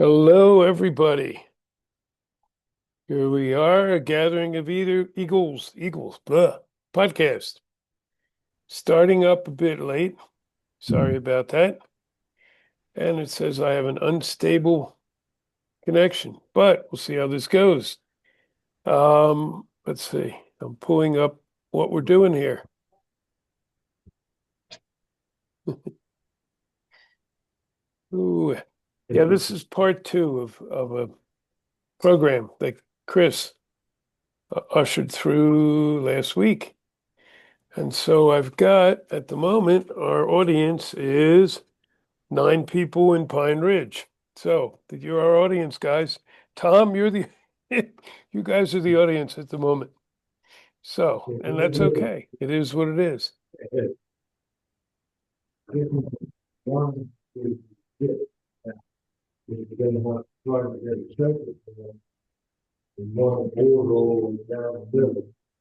Hello, everybody. Here we are, a gathering of either podcast. Starting up a bit late. Sorry about that. And it says I have an unstable connection, but we'll see how this goes. Let's see. I'm pulling up what we're doing here. Ooh, yeah, this is part two of a program that Chris ushered through last week. And so I've got, at the moment, our audience is 9 people in Pine Ridge. So you're our audience, guys. Tom, you're the, you guys are the audience at the moment. So, and that's okay. It is what it is.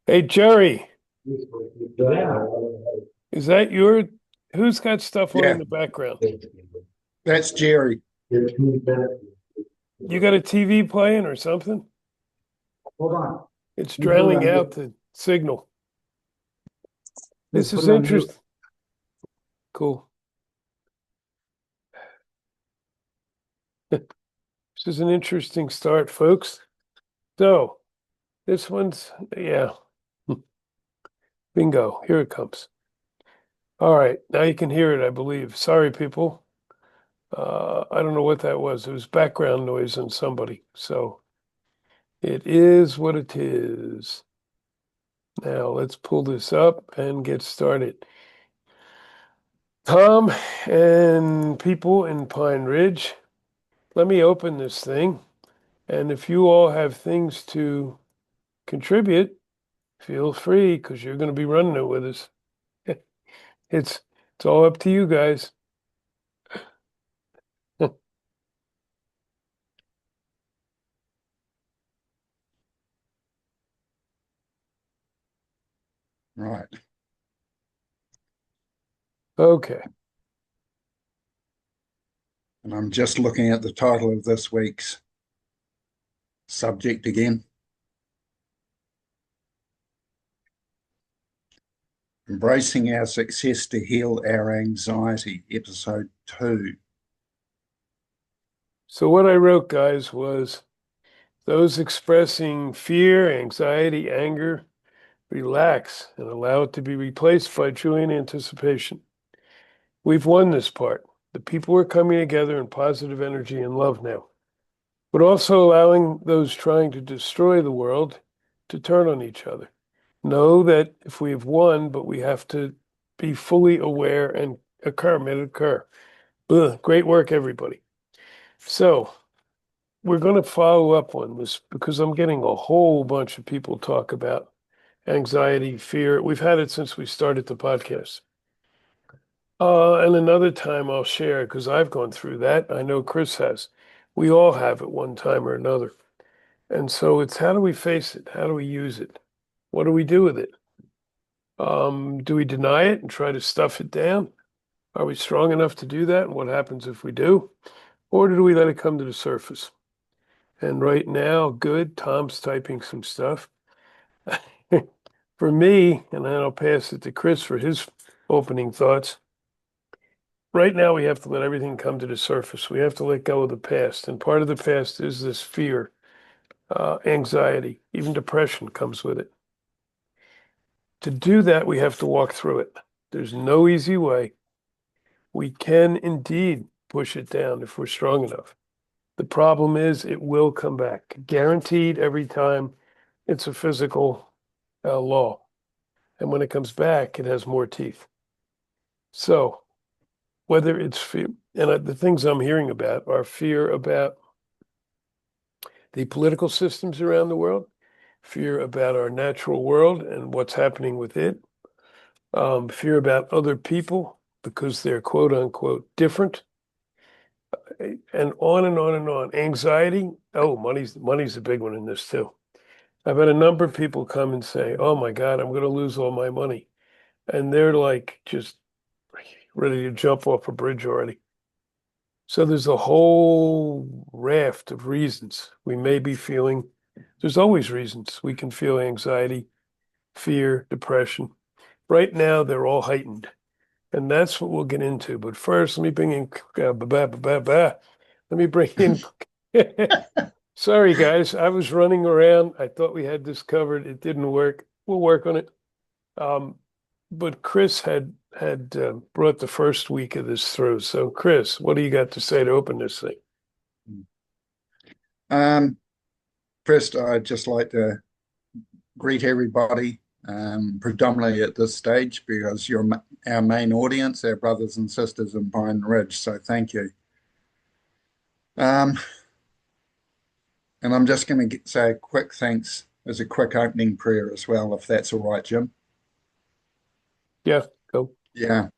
Hey, Jerry, is that who's got stuff on in Yeah, the background? that's Jerry. You got a TV playing or something? Hold on. It's Let me put it drowning on out mute. the signal. Let's This put is it on mute. interesting. Cool. This is an interesting start, folks. So this one's, yeah, bingo. Here it comes. All right, now you can hear it, I believe. Sorry, people. I don't know what that was. It was background noise on somebody. So it is what it is. Now let's pull this up and get started. Tom and people in Pine Ridge, let me open this thing. And if you all have things to contribute, feel free because you're going to be running it with us. It's it's all up to you guys. Right. Okay. And I'm just looking at the title of this week's subject again. Embracing Our Success to Heal Our Anxiety, episode 2. So what I wrote, guys, was those expressing fear, anxiety, anger, relax and allow it to be replaced by joy and anticipation. We've won this part. The people are coming together in positive energy and love now, but also allowing those trying to destroy the world to turn on each other. Know that if we have won, but we have to be fully aware and occur. Ugh, great work, everybody. So we're going to follow up on this because I'm getting a whole bunch of people talk about anxiety, fear. We've had it since we started the podcast. And another time I'll share because I've gone through that. I know Chris has. We all have at one time or another. And so it's how do we face it? How do we use it? What do we do with it? Do we deny it and try to stuff it down? Are we strong enough to do that? And what happens if we do? Or do we let it come to the surface? And right now, good, Tom's typing some stuff. For me, and then I'll pass it to Chris for his opening thoughts. Right now, we have to let everything come to the surface. We have to let go of the past. And part of the past is this fear, anxiety, even depression comes with it. To do that, we have to walk through it. There's no easy way. We can indeed push it down if we're strong enough. The problem is it will come back, guaranteed every time. It's a physical law. And when it comes back, it has more teeth. So whether it's fear, and the things I'm hearing about are fear about the political systems around the world, fear about our natural world and what's happening with it, fear about other people because they're quote unquote different, and on and on and on. Anxiety. Oh, money's a big one in this too. I've had a number of people come and say, "Oh my God, I'm going to lose all my money," and they're like just ready to jump off a bridge already. So there's a whole raft of reasons we may be feeling. There's always reasons we can feel anxiety, fear, depression. Right now, they're all heightened. And that's what we'll get into. But first, let me bring in, let me bring in, sorry guys, I was running around. I thought we had this covered. It didn't work. We'll work on it. Um, but Chris had brought the first week of this through. So Chris, what do you got to say to open this thing? Um, First, I'd just like to greet everybody, predominantly at this stage, because you're our main audience, our brothers and sisters in Pine Ridge. So thank you. Um, and I'm just going to say a quick thanks as a quick opening prayer as well, if that's all right, Jim. Yeah, go. Yeah,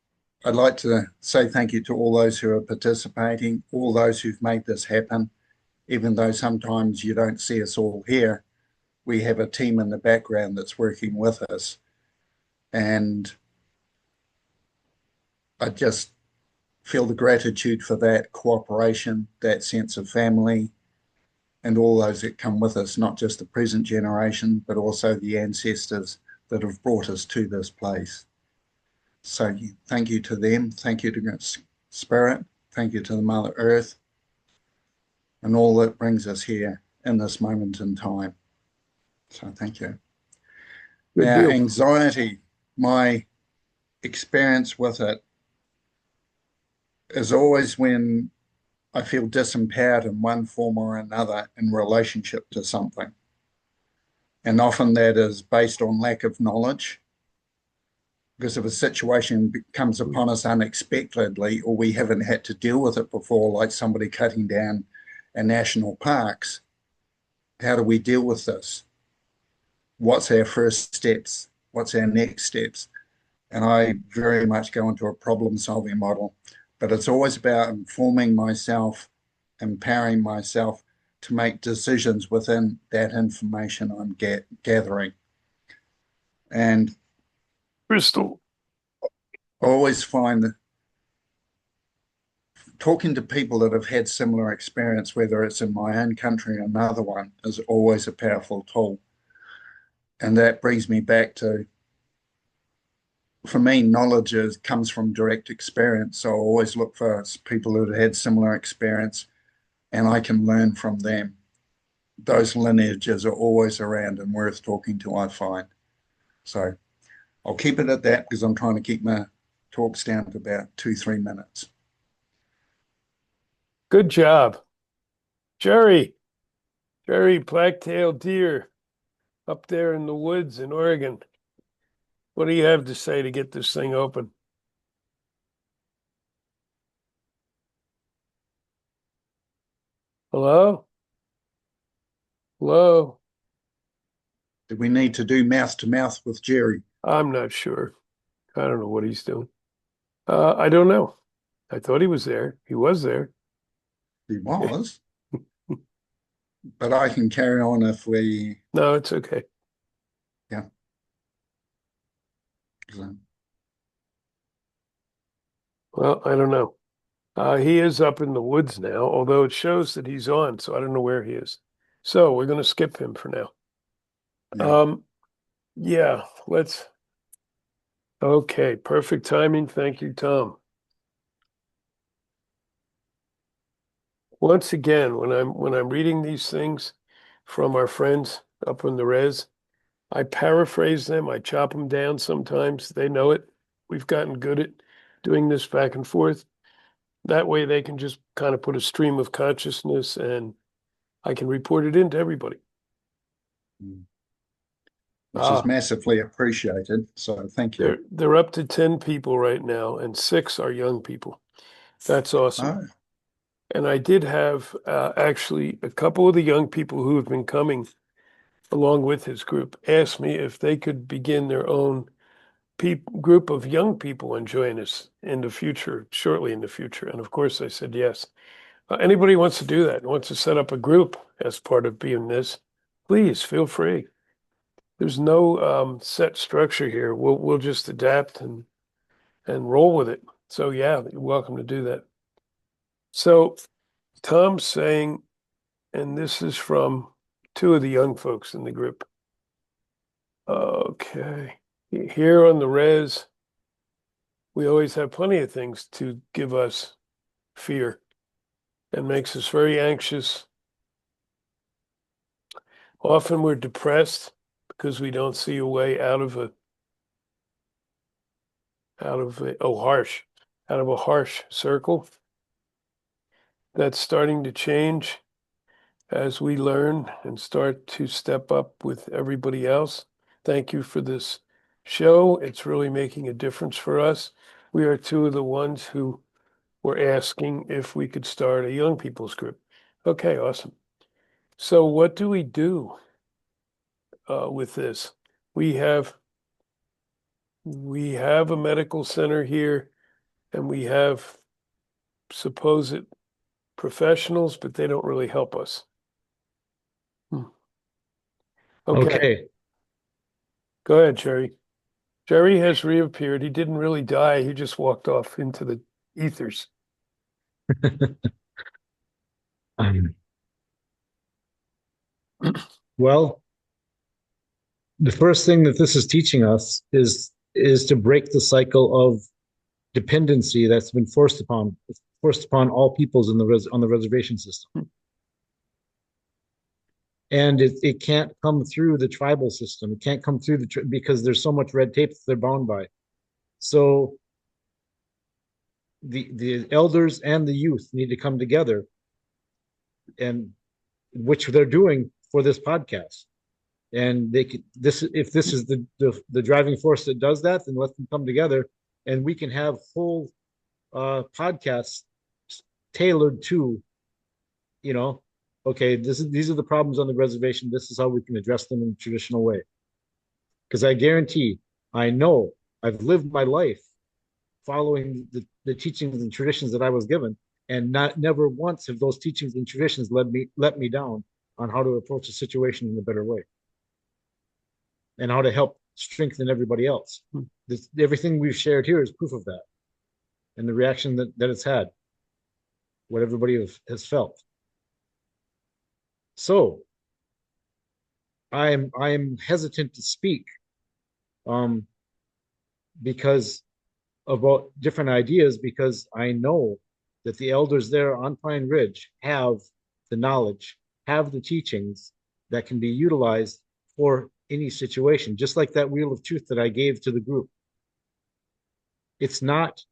I'd like to say thank you to all those who are participating, all those who've made this happen, even though sometimes you don't see us all here. We have a team in the background that's working with us. And I just feel the gratitude for that cooperation, that sense of family, and all those that come with us, not just the present generation, but also the ancestors that have brought us to this place. So thank you to them. Thank you to Spirit. Thank you to the Mother Earth and all that brings us here in this moment in time. So thank you. Good Now, deal. anxiety, my experience with it is always when I feel disempowered in one form or another in relationship to something. And often that is based on lack of knowledge. Because if a situation comes upon us unexpectedly, or we haven't had to deal with it before, like somebody cutting down our national parks, how do we deal with this? What's our first steps? What's our next steps? And I very much go into a problem solving model, but it's always about informing myself, empowering myself to make decisions within that information I'm gathering. And Crystal. I always find that talking to people that have had similar experience, whether it's in my own country or another one, is always a powerful tool. And that brings me back to, for me, knowledge comes from direct experience. So I always look for people who have had similar experience and I can learn from them. Those lineages are always around and worth talking to, I find. So I'll keep it at that because I'm trying to keep my talks down to about 2, 3 minutes. Good job. Jerry. Jerry, Black Tail Deer up there in the woods in Oregon. What do you have to say to get this thing open? Hello? Hello? Do we need to do mouth to mouth with Jerry? I'm not sure. I don't know what he's doing. I don't know. I thought he was there. He was there. He was, but I can carry on if we, No, it's okay. yeah. So, Well, I don't know. He is up in the woods now, although it shows that he's on, so I don't know where he is. So we're going to skip him for now. yeah. Um, yeah, let's. Okay, perfect timing. Thank you, Tom. Once again, when I'm reading these things from our friends up in the res, I paraphrase them. I chop them down sometimes. They know it. We've gotten good at doing this back and forth. That way they can just kind of put a stream of consciousness and I can report it into everybody. Mm. Which is Ah, massively appreciated. So thank you. they're up to 10 people right now, and 6 are young people. That's awesome. Oh, And I did have actually a couple of the young people who have been coming along with his group asked me if they could begin their own group of young people and join us in the future, shortly in the future. And of course, I said yes. Anybody wants to do that, wants to set up a group as part of being this, please feel free. There's no set structure here. We'll just adapt and roll with it. So yeah, you're welcome to do that. So Tom's saying, and this is from two of the young folks in the group. Okay. Here on the res, we always have plenty of things to give us fear and makes us very anxious. Often we're depressed because we don't see a way out of a harsh circle. That's starting to change as we learn and start to step up with everybody else. Thank you for this show. It's really making a difference for us. We are two of the ones who were asking if we could start a young people's group. Okay, awesome. So what do we do with this? We have we have a medical center here, and we have supposed professionals, but they don't really help us. Hmm. Okay, Okay. go ahead, Jerry. Jerry has reappeared. He didn't really die. He just walked off into the ethers. Um, well, the first thing that this is teaching us is to break the cycle of dependency that's been forced upon all peoples in on the reservation system. And it can't come through the tribal system. It can't come through because there's so much red tape that they're bound by. So the elders and the youth need to come together, and which they're doing for this podcast. And they could this if this is the driving force that does that, then let them come together, and we can have whole podcasts tailored to, you know, okay, these are the problems on the reservation. This is how we can address them in a traditional way. Because I guarantee, I know, I've lived my life following the teachings and traditions that I was given, and not never once have those teachings and traditions let me down on how to approach a situation in a better way and how to help strengthen everybody else. Everything we've shared here is proof of that, and the reaction that it's had, what everybody has felt. So I'm hesitant to speak, um, because about different ideas, because I know that the elders there on Pine Ridge have the knowledge, have the teachings that can be utilized for any situation, just like that wheel of truth that I gave to the group. It's not,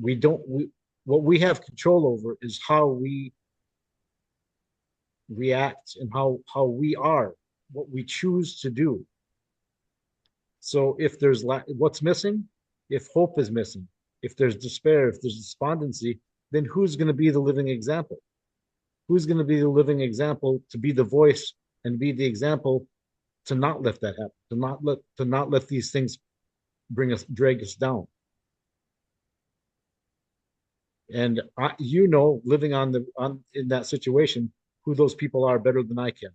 we don't, we, what we have control over is how we react and how we are, what we choose to do. So if there's what's missing, if hope is missing, if there's despair, if there's despondency, then who's going to be the living example? Who's going to be the living example to be the voice and be the example to not let that happen, to not let these things drag us down? And living on in that situation, who those people are better than I can,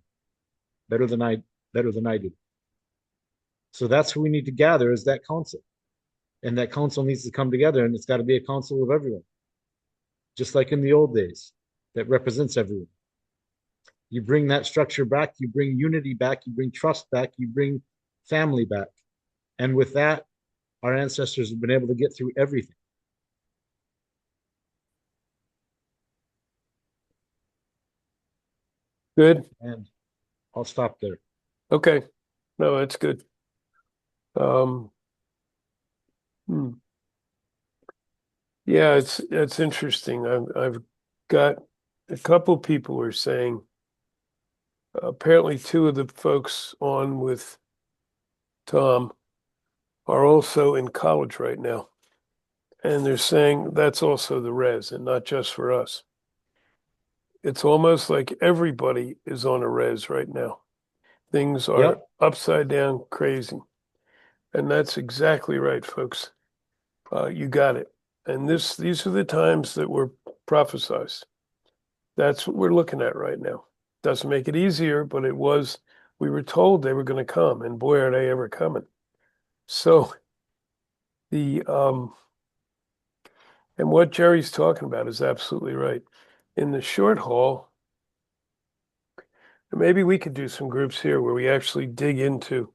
better than I better than I do. So that's who we need to gather is that council. And that council needs to come together, and it's got to be a council of everyone, just like in the old days, that represents everyone. You bring that structure back, you bring unity back, you bring trust back, you bring family back. And with that, our ancestors have been able to get through everything. Good. And I'll stop there. Okay. No, that's good. Um, hmm. Yeah, it's interesting. I've got a couple people are saying apparently two of the folks on with Tom are also in college right now. And they're saying that's also the res and not just for us. It's almost like everybody is on a res right now. Things are Yep. upside down crazy. And that's exactly right, folks. You got it. And these are the times that were prophesized. That's what we're looking at right now. Doesn't make it easier, but we were told they were going to come, and boy, are they ever coming. So the and what Jerry's talking about is absolutely right. in the short haul, maybe we could do some groups here where we actually dig into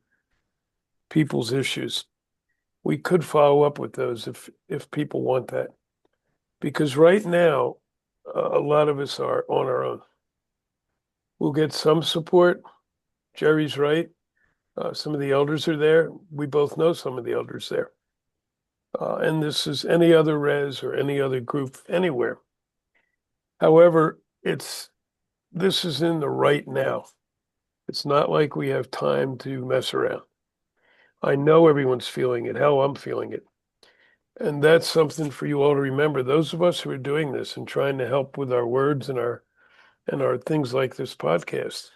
people's issues. We could follow up with those if people want that. Because right now, a lot of us are on our own. We'll get some support. Jerry's right. Some of the elders are there. We both know some of the elders there. And this is any other res or any other group anywhere. However, this is in the right now. It's not like we have time to mess around. I know everyone's feeling it. Hell, I'm feeling it. And that's something for you all to remember. Those of us who are doing this and trying to help with our words and our things like this podcast,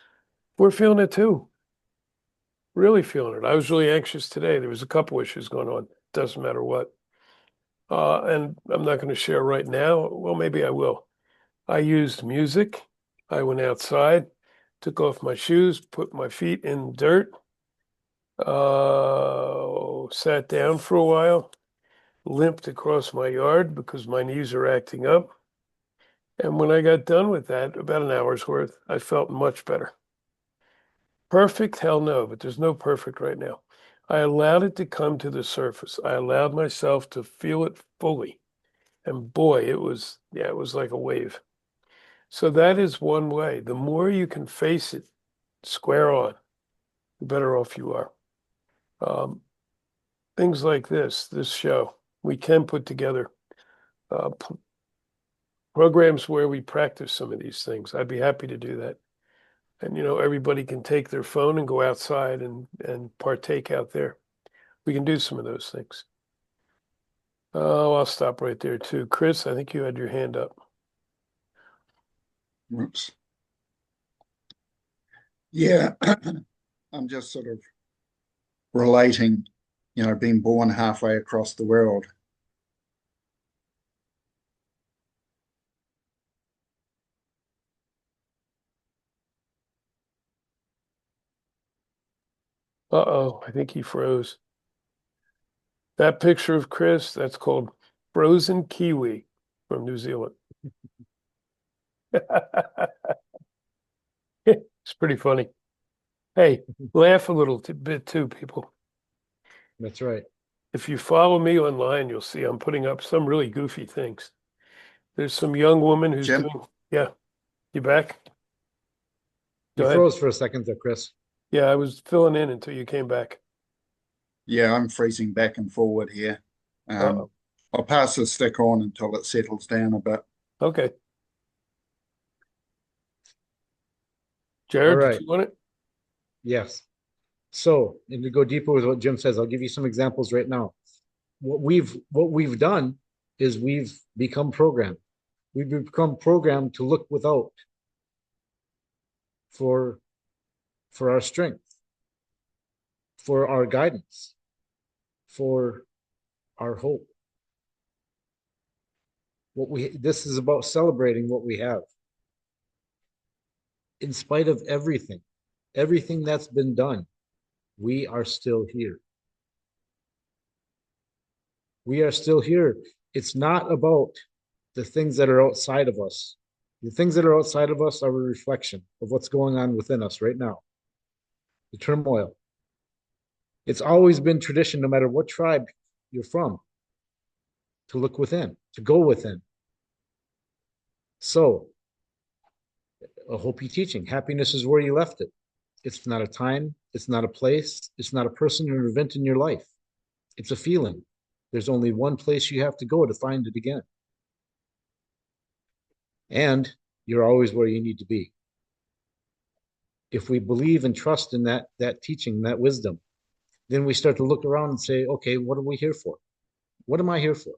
we're feeling it too. Really feeling it. I was really anxious today. There was a couple issues going on. Doesn't matter what. And I'm not going to share right now. Well, maybe I will. I used music. I went outside, took off my shoes, put my feet in dirt, sat down for a while, limped across my yard because my knees are acting up. And when I got done with that, about an hour's worth, I felt much better. Perfect? Hell no, but there's no perfect right now. I allowed it to come to the surface. I allowed myself to feel it fully. And boy, it was like a wave. So that is one way. The more you can face it square on, the better off you are. Um, Things like this show, we can put together programs where we practice some of these things. I'd be happy to do that. And everybody can take their phone and go outside and partake out there. We can do some of those things. Oh, I'll stop right there too. Chris, I think you had your hand up. Whoops. Yeah, I'm just sort of relating, being born halfway across the world. Uh-oh, I think he froze. That picture of Chris, that's called frozen kiwi from New Zealand. It's pretty funny. Hey, laugh a little bit too, people. That's right. If you follow me online, you'll see I'm putting up some really goofy things. There's some young woman who's Jim, doing, yeah, you back? You Go ahead. froze for a second there, Chris. Yeah, I was filling in until you came back. yeah, I'm freezing back and forward here. Uh-oh. I'll pass the stick on until it settles down a bit. Okay. All Jared, did right. you want it? Yes. So, and to go deeper with what Jim says, I'll give you some examples right now. What we've done is we've become programmed. We've become programmed to look without for our strength, for our guidance, for our hope. This is about celebrating what we have. In spite of everything that's been done, we are still here. We are still here. It's not about the things that are outside of us. The things that are outside of us are a reflection of what's going on within us right now. The turmoil. It's always been tradition, no matter what tribe you're from, to look within, to go within. So, a Hopi teaching, happiness is where you left it. It's not a time, it's not a place, it's not a person or event in your life. It's a feeling. There's only one place you have to go to find it again. And you're always where you need to be. If we believe and trust in that teaching, that wisdom, then we start to look around and say, okay, what are we here for? What am I here for?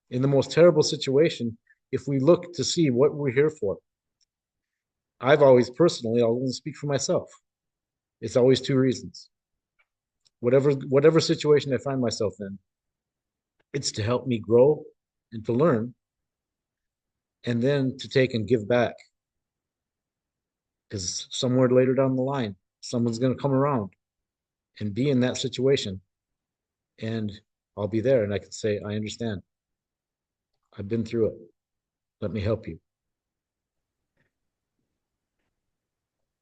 In the most terrible situation, if we look to see what we're here for, I've always personally, I'll only speak for myself. It's always two reasons. Whatever situation I find myself in, it's to help me grow and to learn, and then to take and give back. Because somewhere later down the line, someone's going to come around and be in that situation, and I'll be there and I can say, I understand. I've been through it. Let me help you.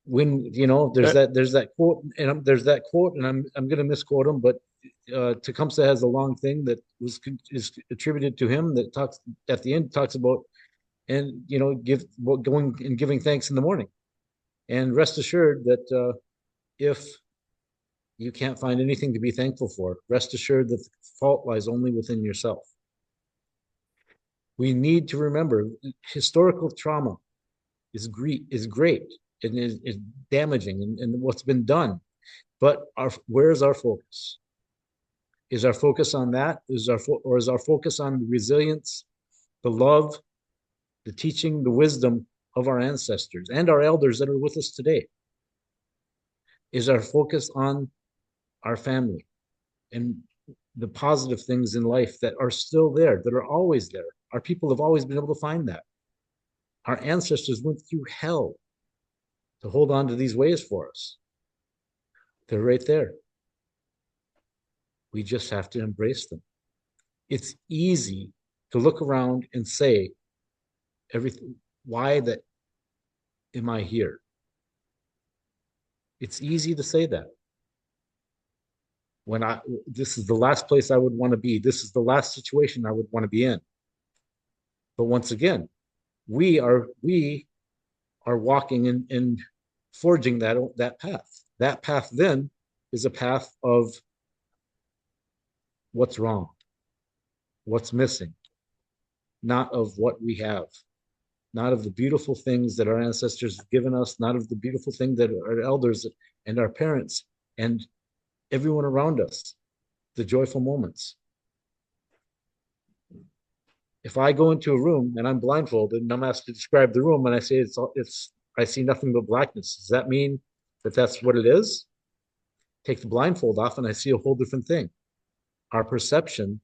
When there's that quote, and I'm going to misquote him, but Tecumseh has a long thing that is attributed to him that talks at the end, talks about, and going and giving thanks in the morning, and rest assured that if you can't find anything to be thankful for, rest assured that the fault lies only within yourself. We need to remember historical trauma is great and is damaging and what's been done. But where's our focus? Is our focus on that? Is our focus on the resilience, the love, the teaching, the wisdom of our ancestors and our elders that are with us today? Is our focus on our family and the positive things in life that are still there, that are always there? Our people have always been able to find that. Our ancestors went through hell to hold on to these ways for us. They're right there. We just have to embrace them. It's easy to look around and say, everything, why that am I here? It's easy to say that. This is the last place I would want to be. This is the last situation I would want to be in. But once again, we are walking and forging that path. That path then is a path of what's wrong, what's missing, not of what we have, not of the beautiful things that our ancestors have given us, not of the beautiful thing that our elders and our parents and everyone around us, the joyful moments. If I go into a room and I'm blindfolded and I'm asked to describe the room and I say I see nothing but blackness, does that mean that that's what it is? Take the blindfold off and I see a whole different thing. Our perception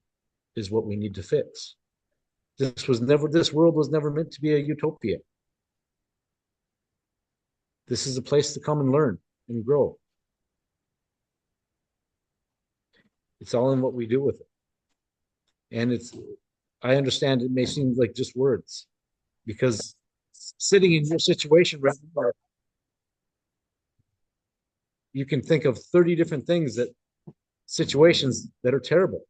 is what we need to fix. This world was never meant to be a utopia. This is a place to come and learn and grow. It's all in what we do with it. And I understand it may seem like just words, because sitting in your situation right now, you can think of 30 different situations that are terrible.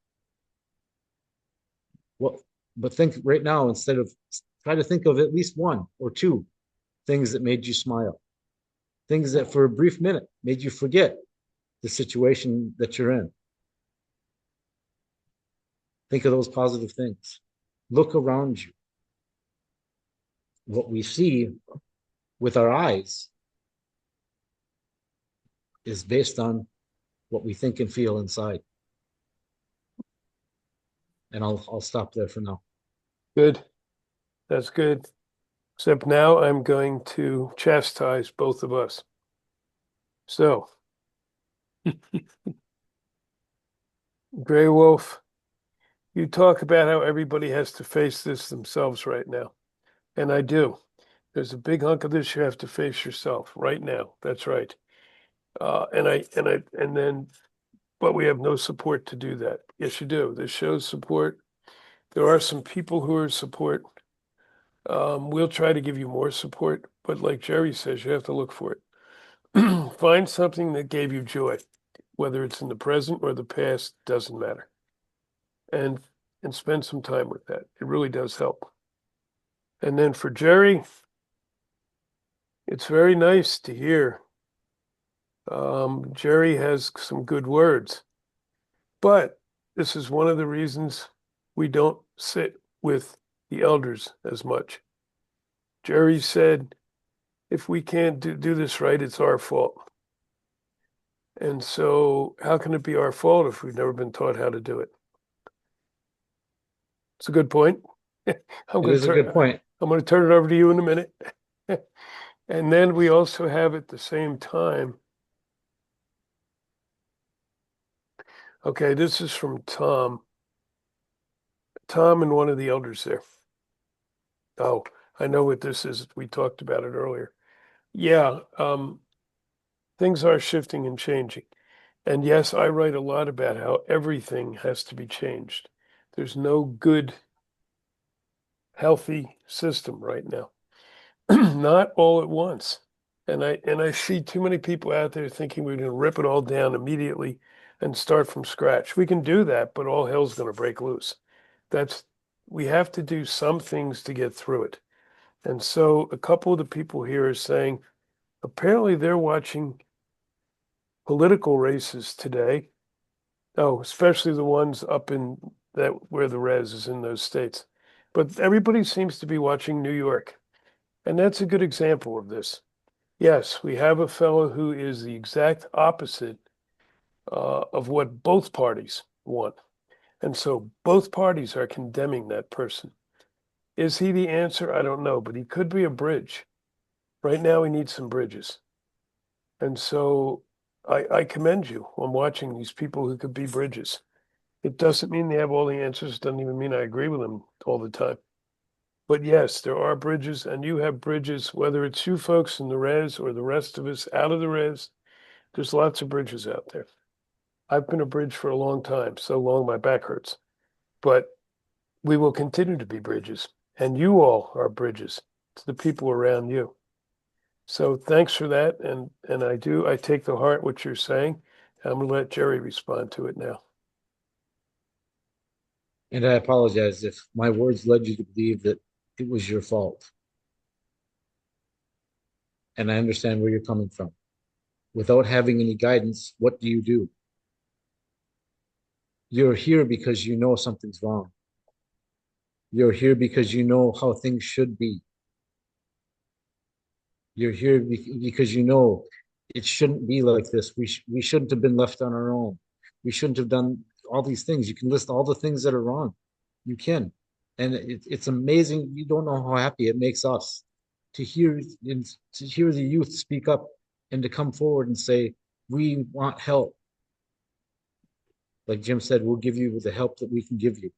But think right now, try to think of at least one or two things that made you smile, things that for a brief minute made you forget the situation that you're in. Think of those positive things. Look around you. What we see with our eyes is based on what we think and feel inside. And I'll stop there for now. Good. That's good. Except now I'm going to chastise both of us. So, Graywolf, you talk about how everybody has to face this themselves right now. And I do. There's a big hunk of this you have to face yourself right now. That's right. But we have no support to do that. Yes, you do. This shows support. There are some people who are support. We'll try to give you more support, but like Jerry says, you have to look for it. Find something that gave you joy, whether it's in the present or the past, doesn't matter. And spend some time with that. It really does help. And then for Jerry, it's very nice to hear. Jerry has some good words, but this is one of the reasons we don't sit with the elders as much. Jerry said, if we can't do this right, it's our fault. And so how can it be our fault if we've never been taught how to do it? It's a good point. It is a good point. I'm going to turn it over to you in a minute. And then we also have at the same time, okay, this is from Tom. Tom and one of the elders there. Oh, I know what this is. We talked about it earlier. Yeah, things are shifting and changing. And yes, I write a lot about how everything has to be changed. There's no good healthy system right now. Not all at once. And I see too many people out there thinking we're going to rip it all down immediately and start from scratch. We can do that, but all hell's going to break loose. That's we have to do some things to get through it. And so a couple of the people here are saying apparently they're watching political races today. Oh, especially the ones up in that where the res is in those states. But everybody seems to be watching New York. And that's a good example of this. Yes, we have a fellow who is the exact opposite of what both parties want. And so both parties are condemning that person. Is he the answer? I don't know, but he could be a bridge. Right now, we need some bridges. And so I commend you on watching these people who could be bridges. It doesn't mean they have all the answers, doesn't even mean I agree with them all the time. But yes, there are bridges, and you have bridges, whether it's you folks in the res or the rest of us out of the res, there's lots of bridges out there. I've been a bridge for a long time, so long my back hurts. But we will continue to be bridges, and you all are bridges to the people around you. So thanks for that, and I take to heart what you're saying. I'm gonna let Jerry respond to it now. And I apologize if my words led you to believe that it was your fault. And I understand where you're coming from. Without having any guidance, what do you do? You're here because you know something's wrong. You're here because you know how things should be. You're here because you know it shouldn't be like this. We shouldn't have been left on our own. We shouldn't have done all these things. You can list all the things that are wrong. You can. And it's amazing. You don't know how happy it makes us to hear the youth speak up and to come forward and say, we want help. Like Jim said, we'll give you the help that we can give you.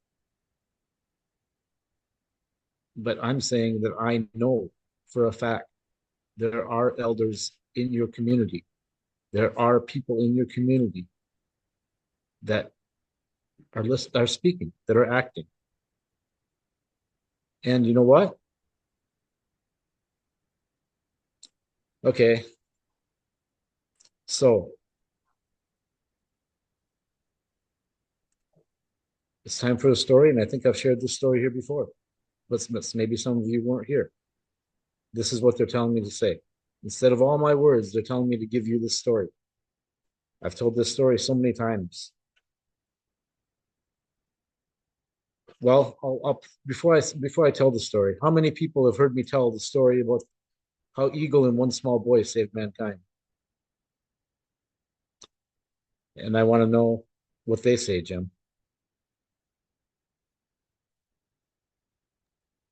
But I'm saying that I know for a fact there are elders in your community. There are people in your community that are speaking, that are acting. And you know what? Okay. So it's time for a story, and I think I've shared this story here before. But maybe some of you weren't here. This is what they're telling me to say. Instead of all my words, they're telling me to give you this story. I've told this story so many times. Well, before I tell the story, how many people have heard me tell the story about how Eagle and one small boy saved mankind? And I want to know what they say, Jim.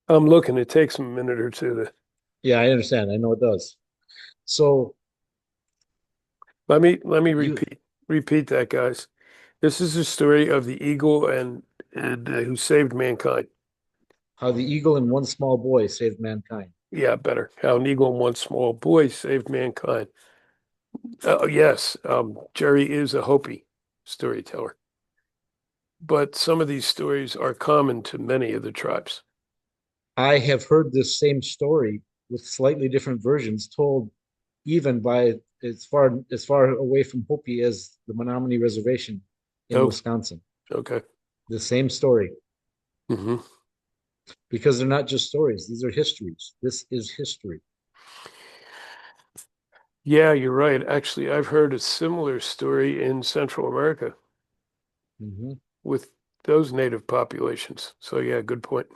I'm looking. It takes a minute or two to. Yeah, I understand. I know it does. So Let me you, repeat that, guys. This is the story of the eagle and who saved mankind. how the eagle and one small boy saved mankind. Yeah, better. How an eagle and one small boy saved mankind. Yes, Jerry is a Hopi storyteller, but some of these stories are common to many of the tribes. I have heard this same story with slightly different versions told even by as far away from Hopi as the Menominee Reservation in Oh, Wisconsin. okay. The same story. Hmm. Because they're not just stories, these are histories. This is history. Yeah, you're right. Actually, I've heard a similar story in Central America Mhm. with those native populations. So yeah, good point.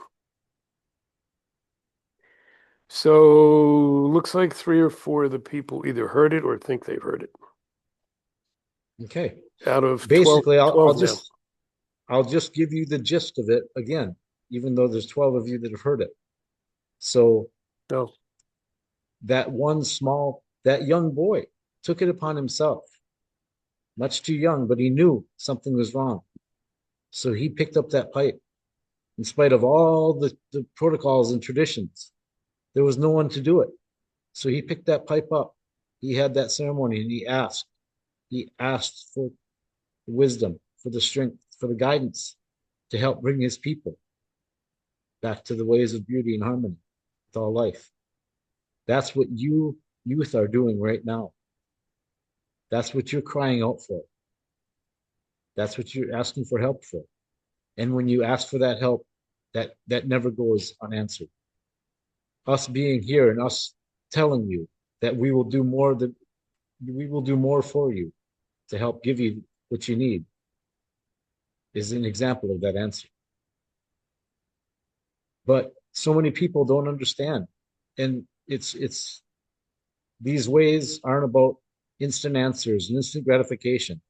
So looks like three or four of the people either heard it or think they've heard it Okay. out of Basically, 12 now. I'll just give you the gist of it again, even though there's 12 of you that have heard it. So No. that young boy took it upon himself, much too young, but he knew something was wrong. So he picked up that pipe in spite of all the protocols and traditions. There was no one to do it. So he picked that pipe up. He had that ceremony and he asked for wisdom, for the strength, for the guidance to help bring his people. back to the ways of beauty and harmony with all life. That's what you youth are doing right now. That's what you're crying out for. That's what you're asking for help for. And when you ask for that help, that never goes unanswered. Us being here and us telling you that we will do more for you to help give you what you need is an example of that answer. But so many people don't understand. And it's these ways aren't about instant answers and instant gratification.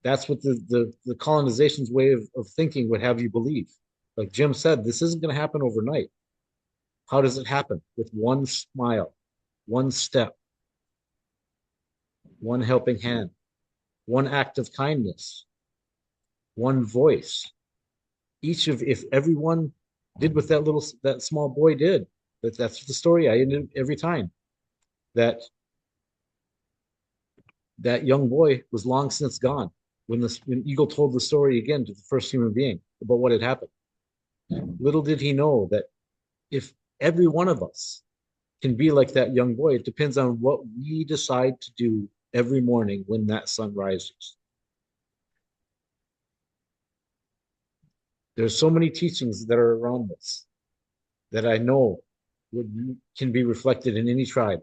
That's what the colonization's way of thinking would have you believe. Like Jim said, this isn't going to happen overnight. How does it happen? With one smile, one step, one helping hand, one act of kindness, one voice. If everyone did what that small boy did, that's the story I ended every time. That young boy was long since gone when Eagle told the story again to the first human being about what had happened. Little did he know that if every one of us can be like that young boy, it depends on what we decide to do every morning when that sun rises. There's so many teachings that are around this that I know can be reflected in any tribe.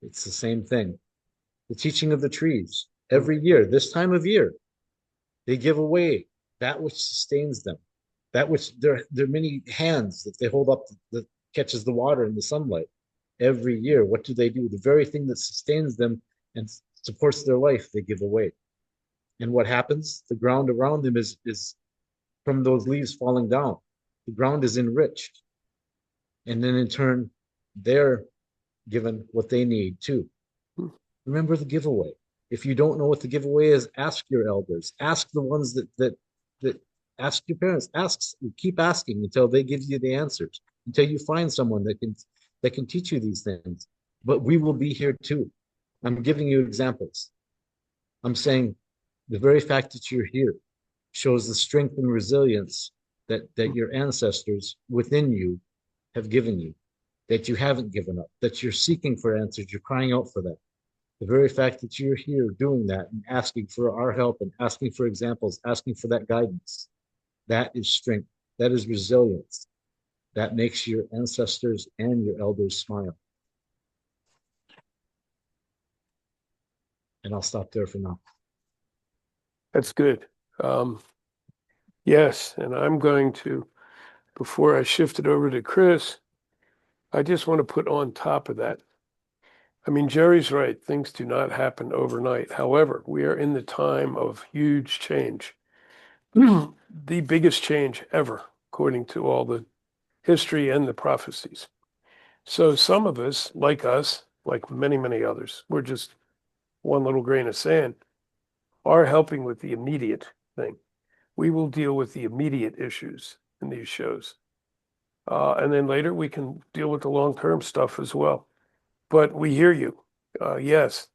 It's the same thing. The teaching of the trees. Every year, this time of year, they give away that which sustains them, that which their many hands that they hold up that catches the water and the sunlight. Every year, what do? The very thing that sustains them and supports their life, they give away. And what happens? The ground around them is from those leaves falling down. The ground is enriched. And then in turn, they're given what they need too. Remember the giveaway. If you don't know what the giveaway is, ask your elders. Ask the ones that ask your parents. Keep asking until they give you the answers, until you find someone that can teach you these things. But we will be here too. I'm giving you examples. I'm saying the very fact that you're here shows the strength and resilience that your ancestors within you have given you, that you haven't given up, that you're seeking for answers, you're crying out for that. The very fact that you're here doing that and asking for our help and asking for examples, asking for that guidance, that is strength, that is resilience. That makes your ancestors and your elders smile. And I'll stop there for now. That's good. Yes, and I'm going to, before I shift it over to Chris, I just want to put on top of that. I mean, Jerry's right. Things do not happen overnight. However, we are in the time of huge change. The biggest change ever, according to all the history and the prophecies. So some of us, like many, many others, we're just one little grain of sand, are helping with the immediate thing. We will deal with the immediate issues in these shows. And then later we can deal with the long-term stuff as well. But we hear you. Yes,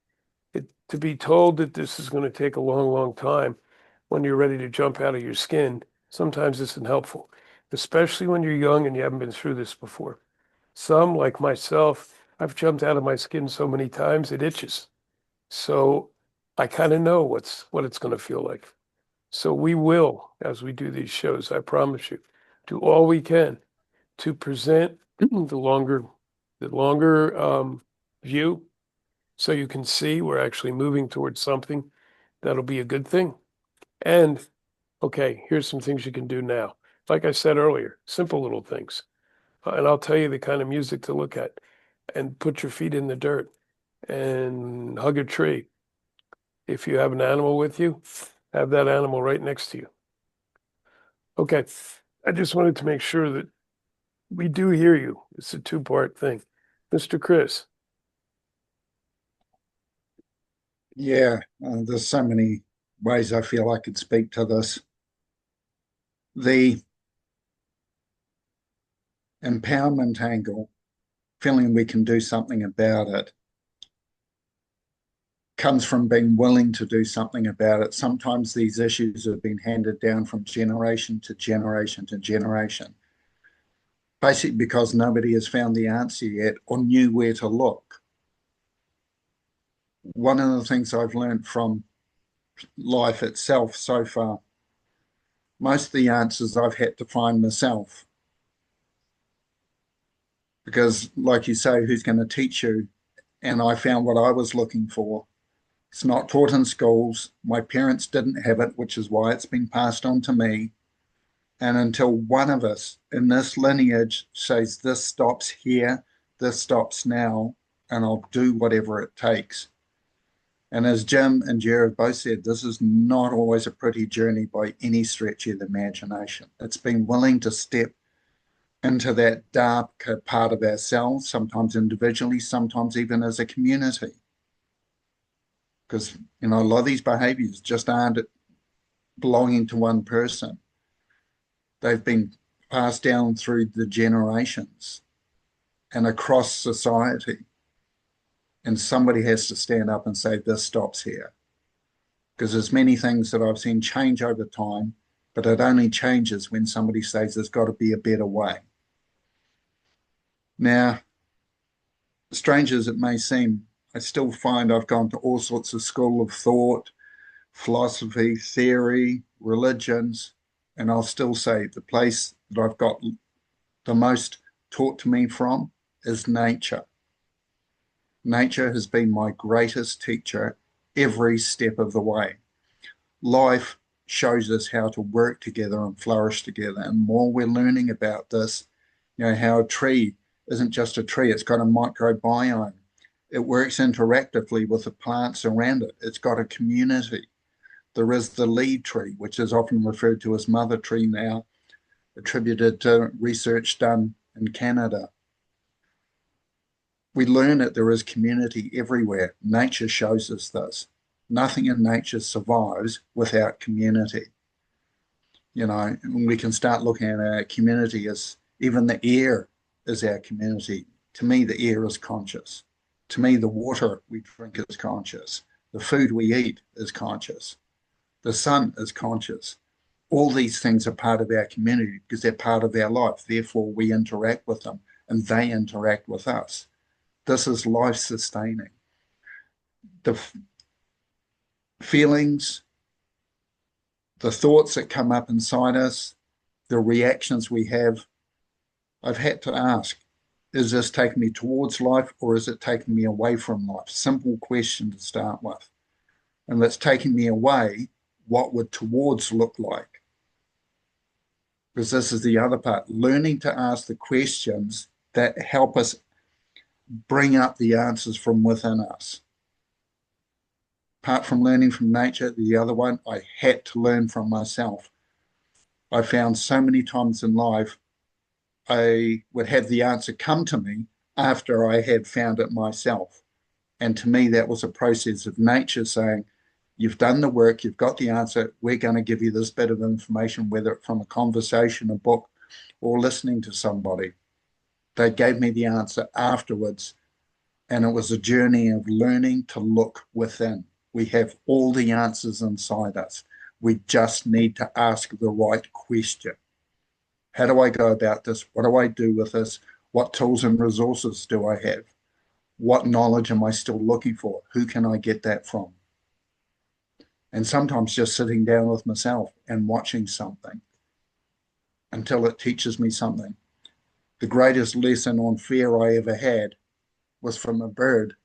to be told that this is going to take a long, long time when you're ready to jump out of your skin, sometimes isn't helpful, especially when you're young and you haven't been through this before. Some, like myself, I've jumped out of my skin so many times it itches. So I kind of know what it's going to feel like. So we will, as we do these shows, I promise you, do all we can to present the longer view, so you can see we're actually moving towards something that'll be a good thing. And okay, here's some things you can do now. Like I said earlier, simple little things. And I'll tell you the kind of music to look at, and put your feet in the dirt and hug a tree. If you have an animal with you, have that animal right next to you. Okay, I just wanted to make sure that we do hear you. It's a two-part thing. Mr. Chris. Yeah, there's so many ways I feel I could speak to this. The empowerment angle, feeling we can do something about it, comes from being willing to do something about it. Sometimes these issues have been handed down from generation to generation to generation. basically because nobody has found the answer yet or knew where to look. One of the things I've learned from life itself so far, most of the answers I've had to find myself. Because, like you say, who's going to teach you? And I found what I was looking for. It's not taught in schools. My parents didn't have it, which is why it's been passed on to me. And until one of us in this lineage says, this stops here, this stops now, and I'll do whatever it takes. And as Jim and Jared both said, this is not always a pretty journey by any stretch of the imagination. It's been willing to step into that dark part of ourselves, sometimes individually, sometimes even as a community. Because, a lot of these behaviors just aren't belonging to one person. They've been passed down through the generations and across society. And somebody has to stand up and say, this stops here. Because there's many things that I've seen change over time, but it only changes when somebody says there's got to be a better way. Now, strange as it may seem, I still find I've gone to all sorts of school of thought, philosophy, theory, religions, and I'll still say the place that I've got the most taught to me from is nature. Nature has been my greatest teacher every step of the way. Life shows us how to work together and flourish together. And more we're learning about this, how a tree isn't just a tree, it's got a microbiome. It works interactively with the plants around it. It's got a community. There is the lead tree, which is often referred to as mother tree now, attributed to research done in Canada. We learn that there is community everywhere. Nature shows us this. Nothing in nature survives without community. We can start looking at our community as even the air is our community. To me, the air is conscious. To me, the water we drink is conscious. The food we eat is conscious. The sun is conscious. All these things are part of our community because they're part of our life. Therefore, we interact with them and they interact with us. This is life sustaining. The feelings, the thoughts that come up inside us, the reactions we have, I've had to ask, is this taking me towards life or is it taking me away from life? Simple question to start with. And if it's taking me away, what would towards look like? Because this is the other part, learning to ask the questions that help us bring up the answers from within us. Apart from learning from nature, the other one, I had to learn from myself. I found so many times in life, I would have the answer come to me after I had found it myself. And to me, that was a process of nature saying, you've done the work, you've got the answer, we're going to give you this bit of information, whether it's from a conversation, a book, or listening to somebody. They gave me the answer afterwards. And it was a journey of learning to look within. We have all the answers inside us. We just need to ask the right question. How do I go about this? What do I do with this? What tools and resources do I have? What knowledge am I still looking for? Who can I get that from? And sometimes just sitting down with myself and watching something until it teaches me something. The greatest lesson on fear I ever had was from a bird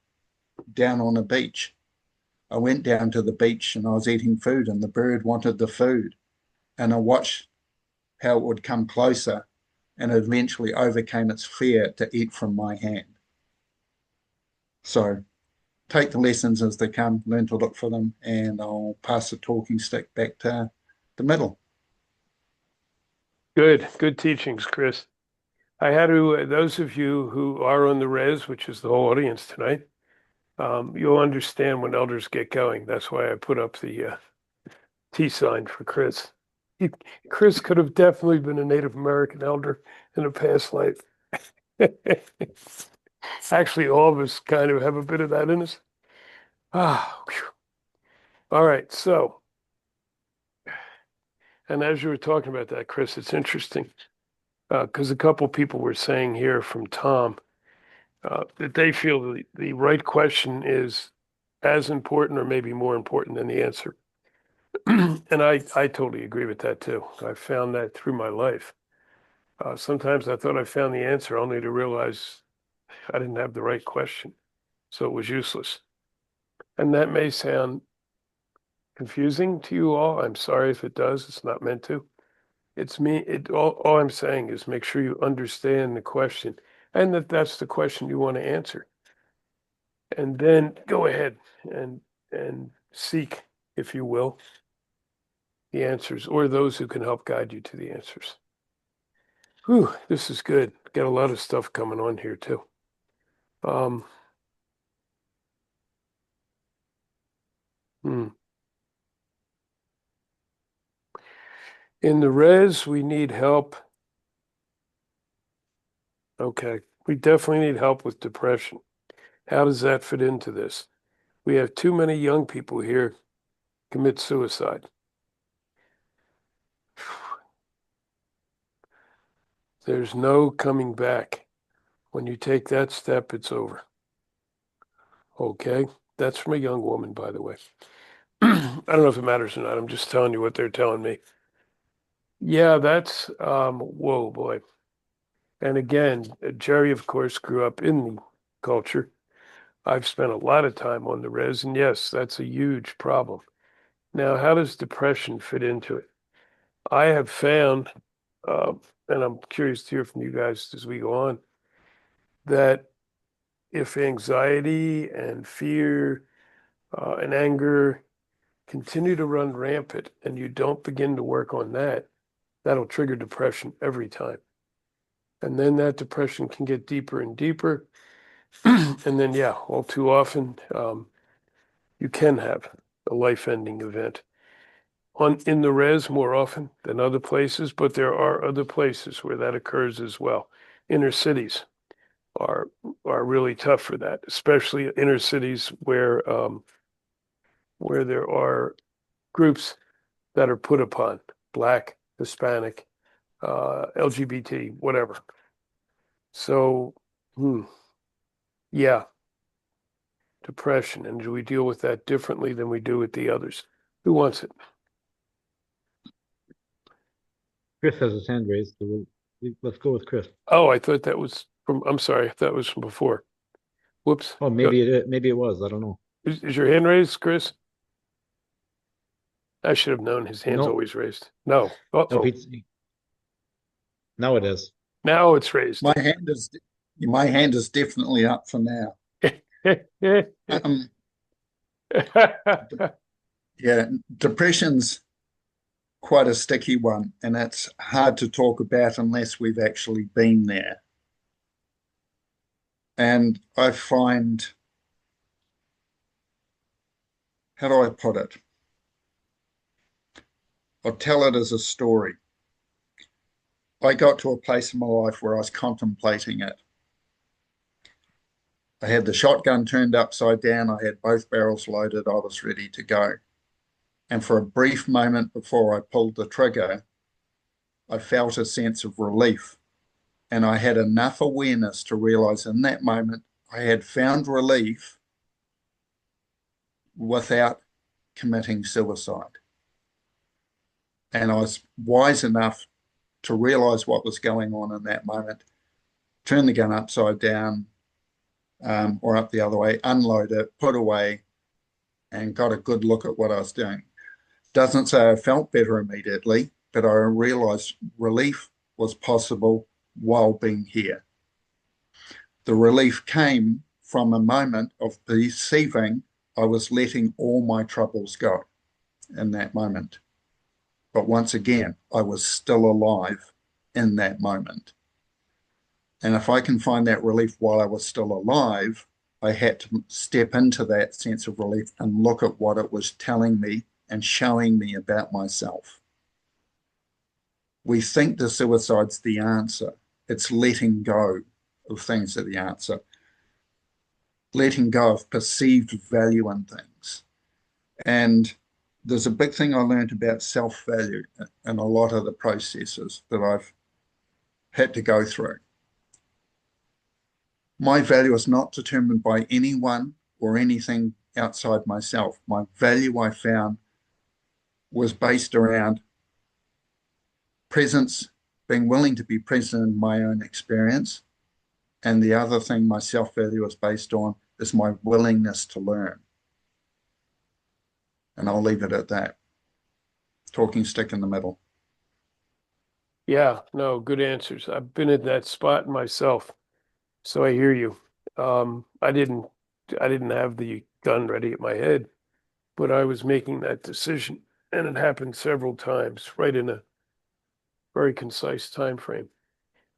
down on a beach. I went down to the beach and I was eating food and the bird wanted the food. And I watched how it would come closer and eventually overcame its fear to eat from my hand. So take the lessons as they come, learn to look for them, and I'll pass the talking stick back to the middle. Good teachings, Chris. I had to, those of you who are on the res, which is the whole audience tonight, you'll understand when elders get going. That's why I put up the T sign for Chris. Chris could have definitely been a Native American elder in a past life. Actually, all of us kind of have a bit of that in us. Whew. All right, so, and as you were talking about that, Chris, it's interesting. because a couple people were saying here from Tom that they feel the right question is as important or maybe more important than the answer. And I totally agree with that too. I found that through my life. Sometimes I thought I found the answer only to realize I didn't have the right question. So it was useless. And that may sound confusing to you all. I'm sorry if it does. It's not meant to. All I'm saying is make sure you understand the question and that that's the question you want to answer. And then go ahead and seek, if you will, the answers or those who can help guide you to the answers. Whew, this is good. Got a lot of stuff coming on here too. Um, hmm. In the res, we need help. Okay, we definitely need help with depression. How does that fit into this? We have too many young people here commit suicide. There's no coming back. When you take that step, it's over. Okay, that's from a young woman, by the way. I don't know if it matters or not. I'm just telling you what they're telling me. Yeah, that's whoa boy. And again, Jerry, of course, grew up in the culture. I've spent a lot of time on the res, and yes, that's a huge problem. Now, how does depression fit into it? I have found, uh, and I'm curious to hear from you guys as we go on, that if anxiety and fear and anger continue to run rampant and you don't begin to work on that, that'll trigger depression every time. And then that depression can get deeper and deeper. And then, yeah, all too often, you can have a life-ending event in the res more often than other places, but there are other places where that occurs as well. Inner cities are are really tough for that, especially inner cities where there are groups that are put upon, Black, Hispanic, LGBT, whatever. So, yeah, depression. And do we deal with that differently than we do with the others? Who wants it? Chris has his hand raised, so let's go with Chris. Oh, I thought that was from, I'm sorry, I thought it was from before. Whoops. Oh, maybe it was. I don't know. Is your hand raised, Chris? I should have known his hand's No, always raised. No. no, Uh-oh. now it is. Now it's raised. My hand is definitely up for now. Um, yeah, depression's quite a sticky one, and it's hard to talk about unless we've actually been there. And I find, how do I put it? I'll tell it as a story. I got to a place in my life where I was contemplating it. I had the shotgun turned upside down. I had both barrels loaded. I was ready to go. And for a brief moment before I pulled the trigger, I felt a sense of relief. And I had enough awareness to realize in that moment I had found relief without committing suicide. And I was wise enough to realize what was going on in that moment, turn the gun upside down or up the other way, unload it, put away, and got a good look at what I was doing. Doesn't say I felt better immediately, but I realized relief was possible while being here. The relief came from a moment of perceiving I was letting all my troubles go in that moment. But once again, I was still alive in that moment. And if I can find that relief while I was still alive, I had to step into that sense of relief and look at what it was telling me and showing me about myself. We think the suicide's the answer. It's letting go of things are the answer. Letting go of perceived value in things. And there's a big thing I learned about self-value in a lot of the processes that I've had to go through. My value is not determined by anyone or anything outside myself. My value, I found, was based around presence, being willing to be present in my own experience. And the other thing my self-value is based on is my willingness to learn. And I'll leave it at that. Talking stick in the middle. Yeah, no, good answers. I've been in that spot myself, so I hear you. I didn't have the gun ready at my head, but I was making that decision, and it happened several times, right in a very concise time frame.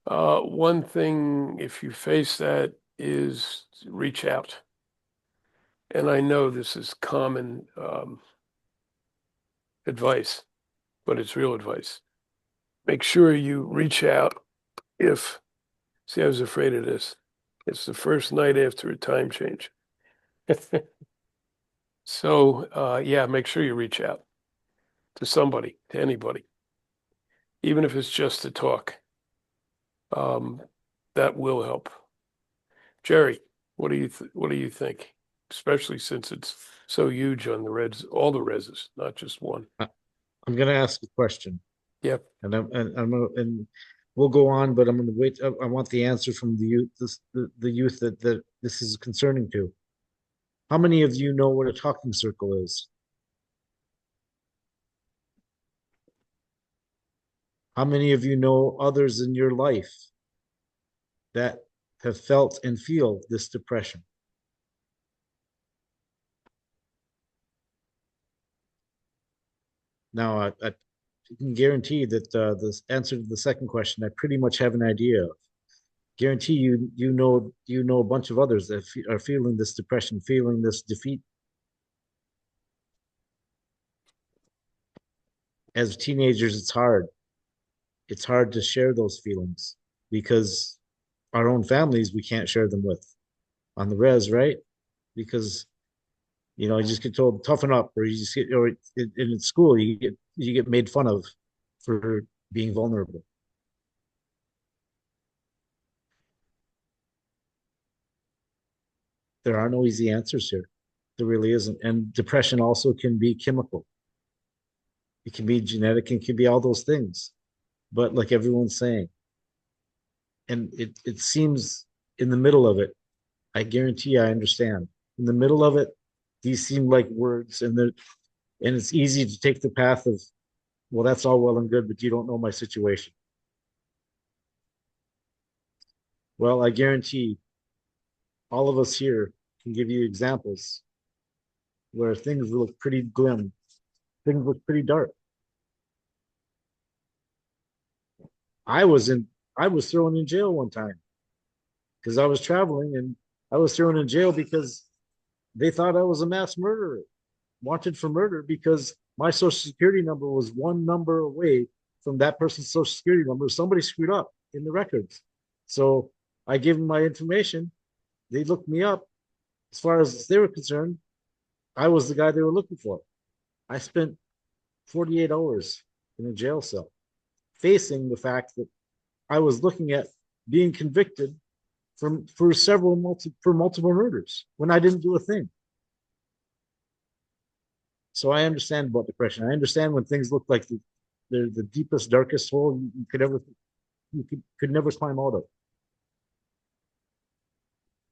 One thing, if you face that, is reach out. And I know this is common advice, but it's real advice. Make sure you reach out if, see, I was afraid of this. It's the first night after a time change. So, yeah, make sure you reach out to somebody, to anybody, even if it's just to talk. Um, that will help. Jerry, what do you think? Especially since it's so huge on the reds, all the reses, not just one. I'm going to ask a question, Yep. and we'll go on, but I'm going to wait. I want the answer from the youth, the youth that this is concerning to. How many of you know what a talking circle is? How many of you know others in your life that have felt and feel this depression? Now, I can guarantee that the answer to the second question, I pretty much have an idea of. Guarantee you know a bunch of others that are feeling this depression, feeling this defeat. As teenagers, it's hard. It's hard to share those feelings because our own families we can't share them with on the res, right? Because you just get told toughen up, or you just get, or in school you get made fun of for being vulnerable. There are no easy answers here. There really isn't. And depression also can be chemical. It can be genetic and it can be all those things. But like everyone's saying, and it seems in the middle of it, I guarantee I understand. In the middle of it, these seem like words, and it's easy to take the path of, well, that's all well and good, but you don't know my situation. Well, I guarantee all of us here can give you examples where things look pretty glim, things look pretty dark. I was in, I was thrown in jail one time because I was traveling, and I was thrown in jail because they thought I was a mass murderer, wanted for murder because my social security number was one number away from that person's social security number. Somebody screwed up in the records. So I gave them my information. They looked me up. As far as they were concerned, I was the guy they were looking for. I spent 48 hours in a jail cell facing the fact that I was looking at being convicted for multiple murders when I didn't do a thing. So I understand about depression. I understand when things look like they're the deepest, darkest hole you could ever could never climb out of.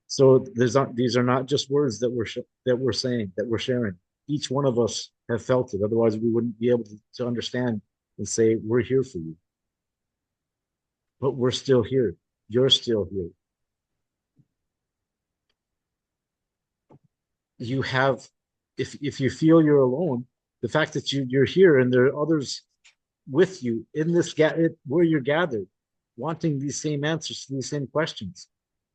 So these are not just words that we're saying, that we're sharing. Each one of us have felt it. Otherwise, we wouldn't be able to understand and say we're here for you. But we're still here. You're still here. You have, if you feel you're alone, the fact that you're here and there are others with you in this where you're gathered, wanting these same answers to these same questions.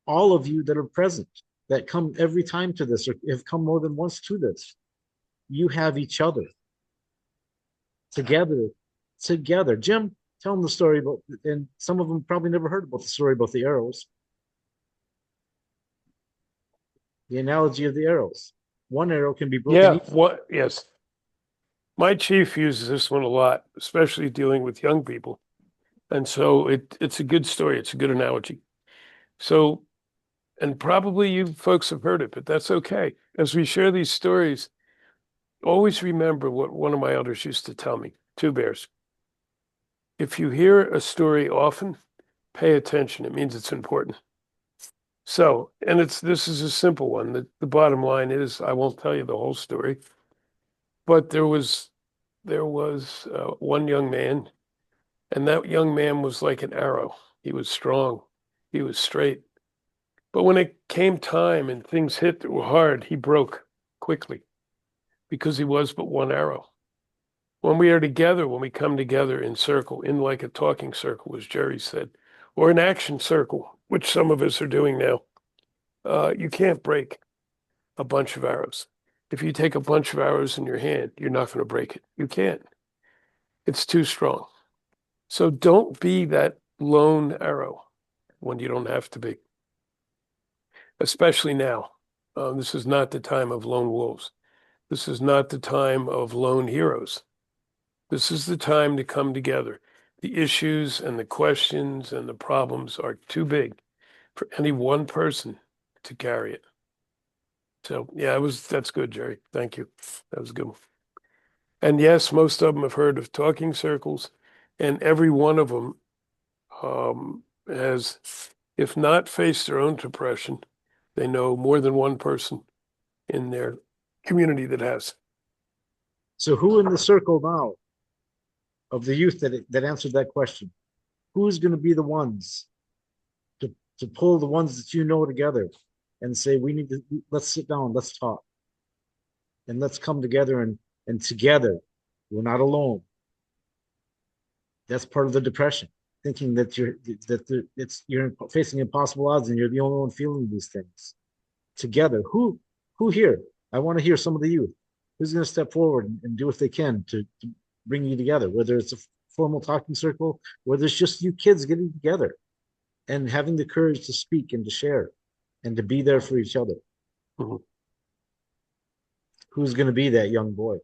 All of you that are present, that come every time to this, or have come more than once to this, you have each other together. Jim, tell them the story about, and some of them probably never heard about the story about the arrows. The analogy of the arrows. One arrow can be broken. Yeah, what? Yes. My chief uses this one a lot, especially dealing with young people. And so it's a good story. It's a good analogy. So, and probably you folks have heard it, but that's okay. As we share these stories, always remember what one of my elders used to tell me, Two Bears. If you hear a story often, pay attention. It means it's important. So, and this is a simple one. The bottom line is I won't tell you the whole story, but there was one young man, and that young man was like an arrow. He was strong, he was straight. But when it came time and things hit that were hard, he broke quickly because he was but one arrow. When we are together, when we come together in circle, in like a talking circle, as Jerry said, or an action circle, which some of us are doing now, you can't break a bunch of arrows. If you take a bunch of arrows in your hand, you're not going to break it. You can't. It's too strong. So don't be that lone arrow when you don't have to be, especially now. This is not the time of lone wolves. This is not the time of lone heroes. This is the time to come together. The issues and the questions and the problems are too big for any one person to carry it. So yeah, that's good, Jerry. Thank you. That was a good one. And yes, most of them have heard of talking circles, and every one of them has, if not faced their own depression, they know more than one person in their community that has. So who in the circle now of the youth that answered that question? Who's going to be the ones to pull the ones that you know together and say, let's sit down, let's talk, and let's come together and together, we're not alone. That's part of the depression, thinking that you're facing impossible odds and you're the only one feeling these things. Together, who here? I want to hear some of the youth. Who's going to step forward and do what they can to bring you together, whether it's a formal talking circle, whether it's just you kids getting together and having the courage to speak and to share and to be there for each other. Mhm. Who's going to be that young boy?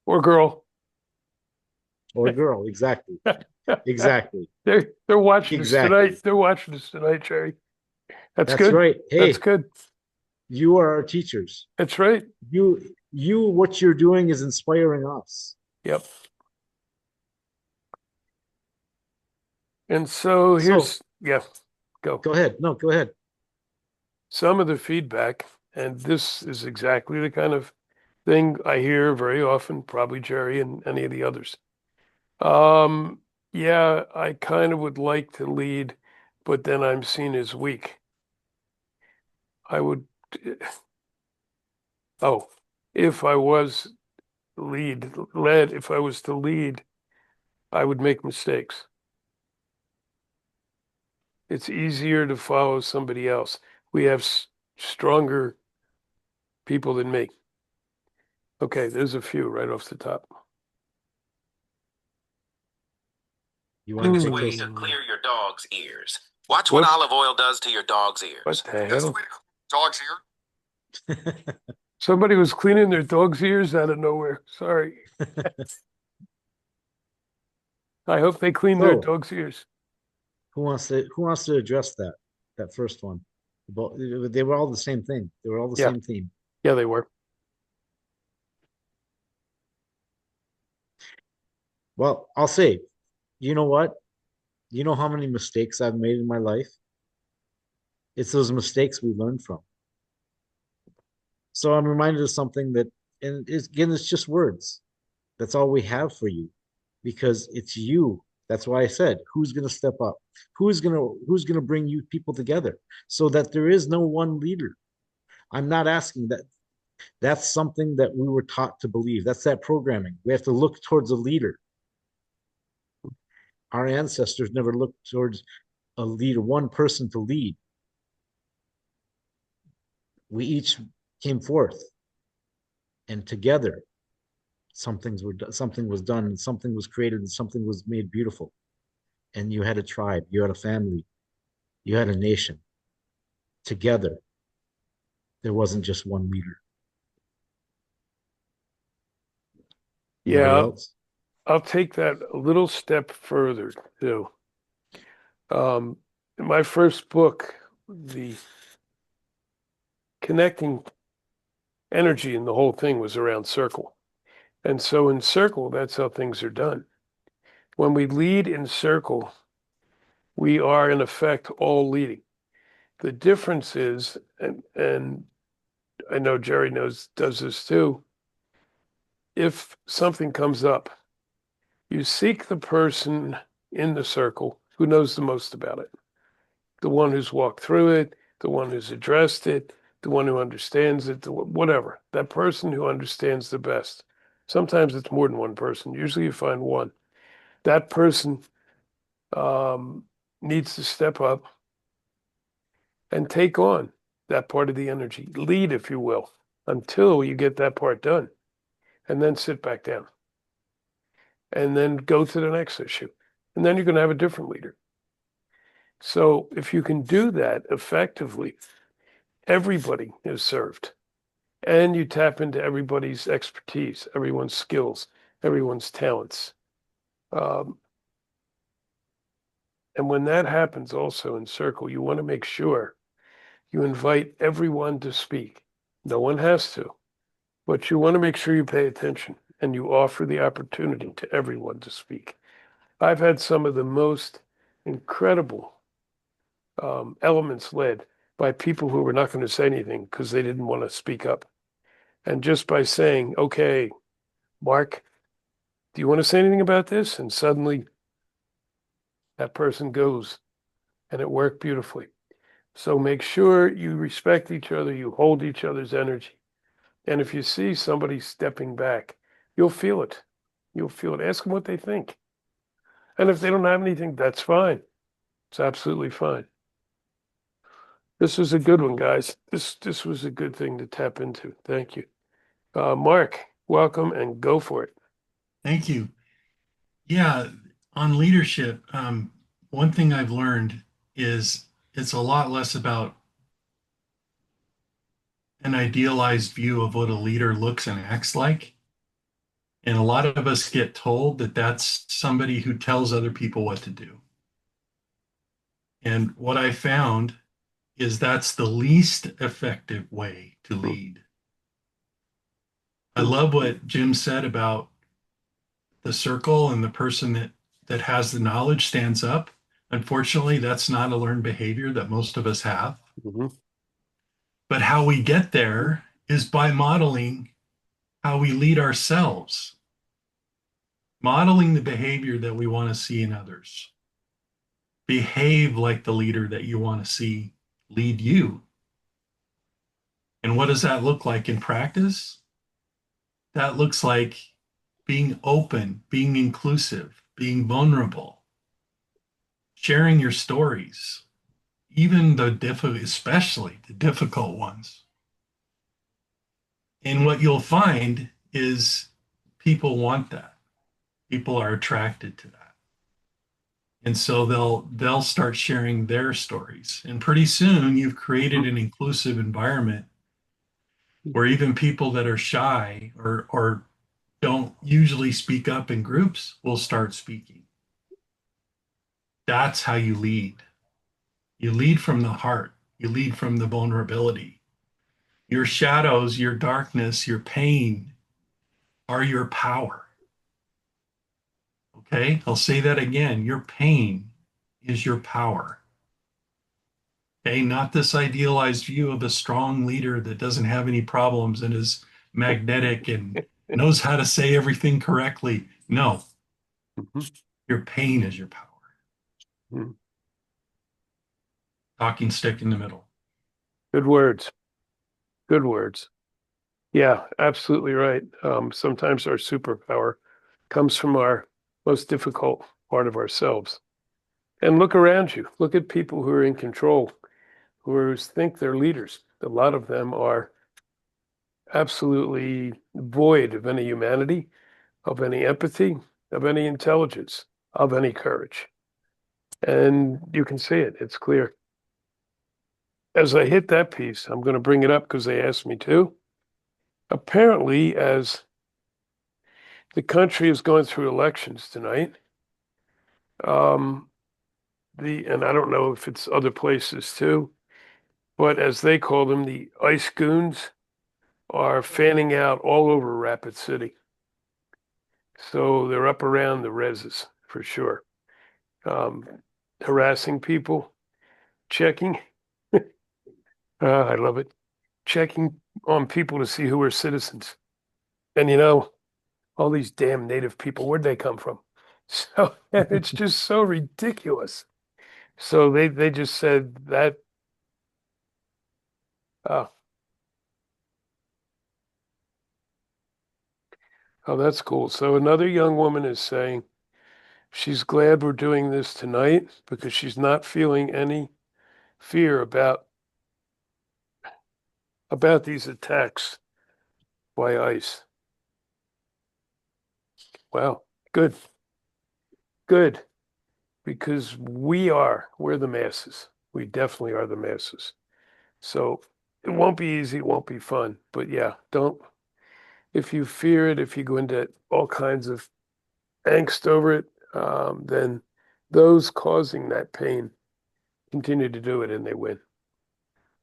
Or girl. Or girl? Exactly. Exactly. They're watching us Exactly. tonight. They're watching us tonight, Jerry. That's That's good. right. That's Hey, good. you are our teachers. That's right. What you're doing is inspiring us. Yep. And so So yeah, go. go ahead. No, go ahead. Some of the feedback, and this is exactly the kind of thing I hear very often, probably Jerry and any of the others. Yeah, I kind of would like to lead, but then I'm seen as weak. I would, oh, if I was if I was to lead, I would make mistakes. It's easier to follow somebody else. We have stronger people than me. Okay, there's a few right off the top. You want to take Way those? to clear your dog's ears. Watch what olive oil does to your dog's ears. What the That's the hell? way to dog's ear. Somebody was cleaning their dog's ears out of nowhere. Sorry. I hope they clean their So dog's ears. who wants to address that first one? They were all the same thing. They were all the Yeah, same theme. yeah, they were. Well, I'll say, you know what? You know how many mistakes I've made in my life? It's those mistakes we learn from. So I'm reminded of something again, it's just words. That's all we have for you because it's you. That's why I said, who's going to step up? Who's going to bring you people together so that there is no one leader? I'm not asking that. That's something that we were taught to believe. That's that programming. We have to look towards a leader. Our ancestors never looked towards a leader, one person to lead. We each came forth, and together, something was done, and something was created, and something was made beautiful. And you had a tribe, you had a family, you had a nation. Together, there wasn't just one leader. Anybody Yeah, else? I'll take that a little step further too. Um, in my first book, the connecting energy in the whole thing was around circle. And so in circle, that's how things are done. When we lead in circle, we are in effect all leading. The difference is, and I know Jerry does this too, if something comes up, you seek the person in the circle who knows the most about it, the one who's walked through it, the one who's addressed it, the one who understands it, whatever, that person who understands the best. Sometimes it's more than one person. Usually you find one. That person um, needs to step up and take on that part of the energy, lead, if you will, until you get that part done, and then sit back down and then go to the next issue. And then you're going to have a different leader. So if you can do that effectively, everybody is served. And you tap into everybody's expertise, everyone's skills, everyone's talents. Um, and when that happens also in circle, you want to make sure you invite everyone to speak. No one has to, but you want to make sure you pay attention and you offer the opportunity to everyone to speak. I've had some of the most incredible elements led by people who were not going to say anything because they didn't want to speak up. And just by saying, okay, Mark, do you want to say anything about this? And suddenly that person goes and it worked beautifully. So make sure you respect each other, you hold each other's energy. And if you see somebody stepping back, you'll feel it. You'll feel it. Ask them what they think. And if they don't have anything, that's fine. It's absolutely fine. This was a good one, guys. This was a good thing to tap into. Thank you. Mark, welcome and go for it. Thank you. Yeah, on leadership, one thing I've learned is it's a lot less about an idealized view of what a leader looks and acts like. And a lot of us get told that that's somebody who tells other people what to do. And what I found is that's the least effective way to lead. I love what Jim said about the circle and the person that has the knowledge stands up. Unfortunately, that's not a learned behavior that most of us have. Mhm. But how we get there is by modeling how we lead ourselves, modeling the behavior that we want to see in others. Behave like the leader that you want to see lead you. And what does that look like in practice? That looks like being open, being inclusive, being vulnerable, sharing your stories, even especially the difficult ones. And what you'll find is people want that. People are attracted to that. And so they'll start sharing their stories. And pretty soon you've created an inclusive environment where even people that are shy or don't usually speak up in groups will start speaking. That's how you lead. You lead from the heart. You lead from the vulnerability. Your shadows, your darkness, your pain are your power. Okay, I'll say that again. Your pain is your power. Okay, not this idealized view of a strong leader that doesn't have any problems and is magnetic and knows how to say everything correctly. No, Mhm. your pain is your power. Mhm. Talking stick in the middle. Good words. Good words. Yeah, absolutely right. Sometimes our superpower comes from our most difficult part of ourselves. And look around you. Look at people who are in control, think they're leaders. A lot of them are absolutely void of any humanity, of any empathy, of any intelligence, of any courage. And you can see it. It's clear. As I hit that piece, I'm going to bring it up because they asked me to. Apparently, as the country is going through elections tonight. And I don't know if it's other places too, but as they call them, the ice goons are fanning out all over Rapid City. So they're up around the reses for sure. Harassing people, checking. I love it. Checking on people to see who are citizens. And all these damn native people, where'd they come from? So it's just so ridiculous. So they just said that, oh, oh, that's cool. So another young woman is saying she's glad we're doing this tonight because she's not feeling any fear about these attacks by ICE. Wow, good, good, because we're the masses. We definitely are the masses. So it won't be easy, it won't be fun, but yeah, if you fear it, if you go into all kinds of angst over it, then those causing that pain continue to do it and they win.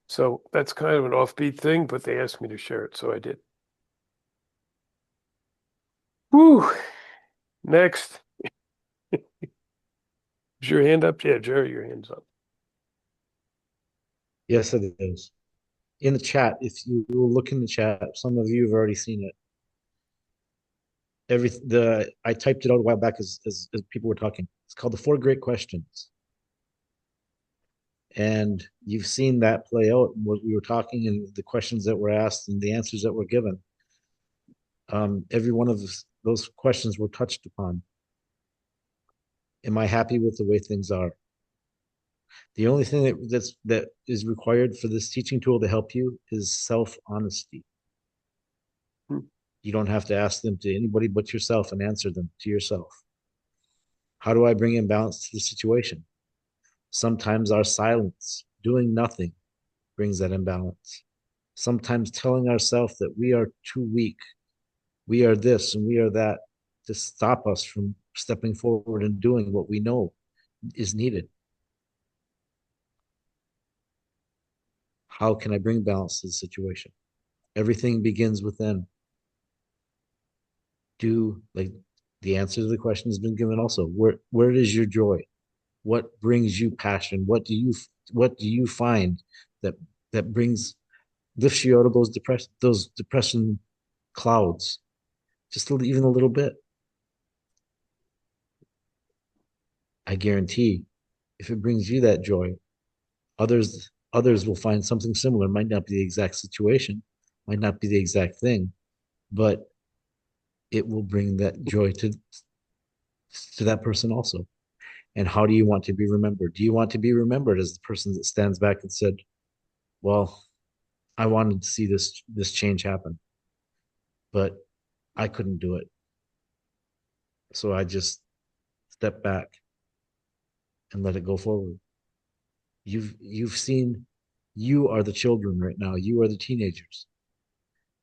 So that's kind of an offbeat thing, but they asked me to share it, so I did. Woo! Next. Is your hand up? Yeah, Jerry, your hand's up. Yes, it is. In the chat, if you look in the chat, some of you have already seen it. I typed it out a while back as people were talking. It's called the Four Great Questions. And you've seen that play out, what we were talking and the questions that were asked and the answers that were given. Every one of those questions were touched upon. Am I happy with the way things are? The only thing that is required for this teaching tool to help you is self-honesty. You don't have to ask them to anybody but yourself and answer them to yourself. How do I bring in balance to the situation? Sometimes our silence, doing nothing, brings that imbalance. Sometimes telling ourselves that we are too weak, we are this and we are that, to stop us from stepping forward and doing what we know is needed. How can I bring balance to the situation? Everything begins within. Like the answer to the question has been given also. Where is your joy? What brings you passion? What do you find that lifts you out of those depression clouds? Just even a little bit. I guarantee if it brings you that joy, others will find something similar. Might not be the exact situation, might not be the exact thing, but it will bring that joy to that person also. And how do you want to be remembered? Do you want to be remembered as the person that stands back and said, well, I wanted to see this change happen, but I couldn't do it. So I just stepped back and let it go forward. You've seen, you are the children right now. You are the teenagers.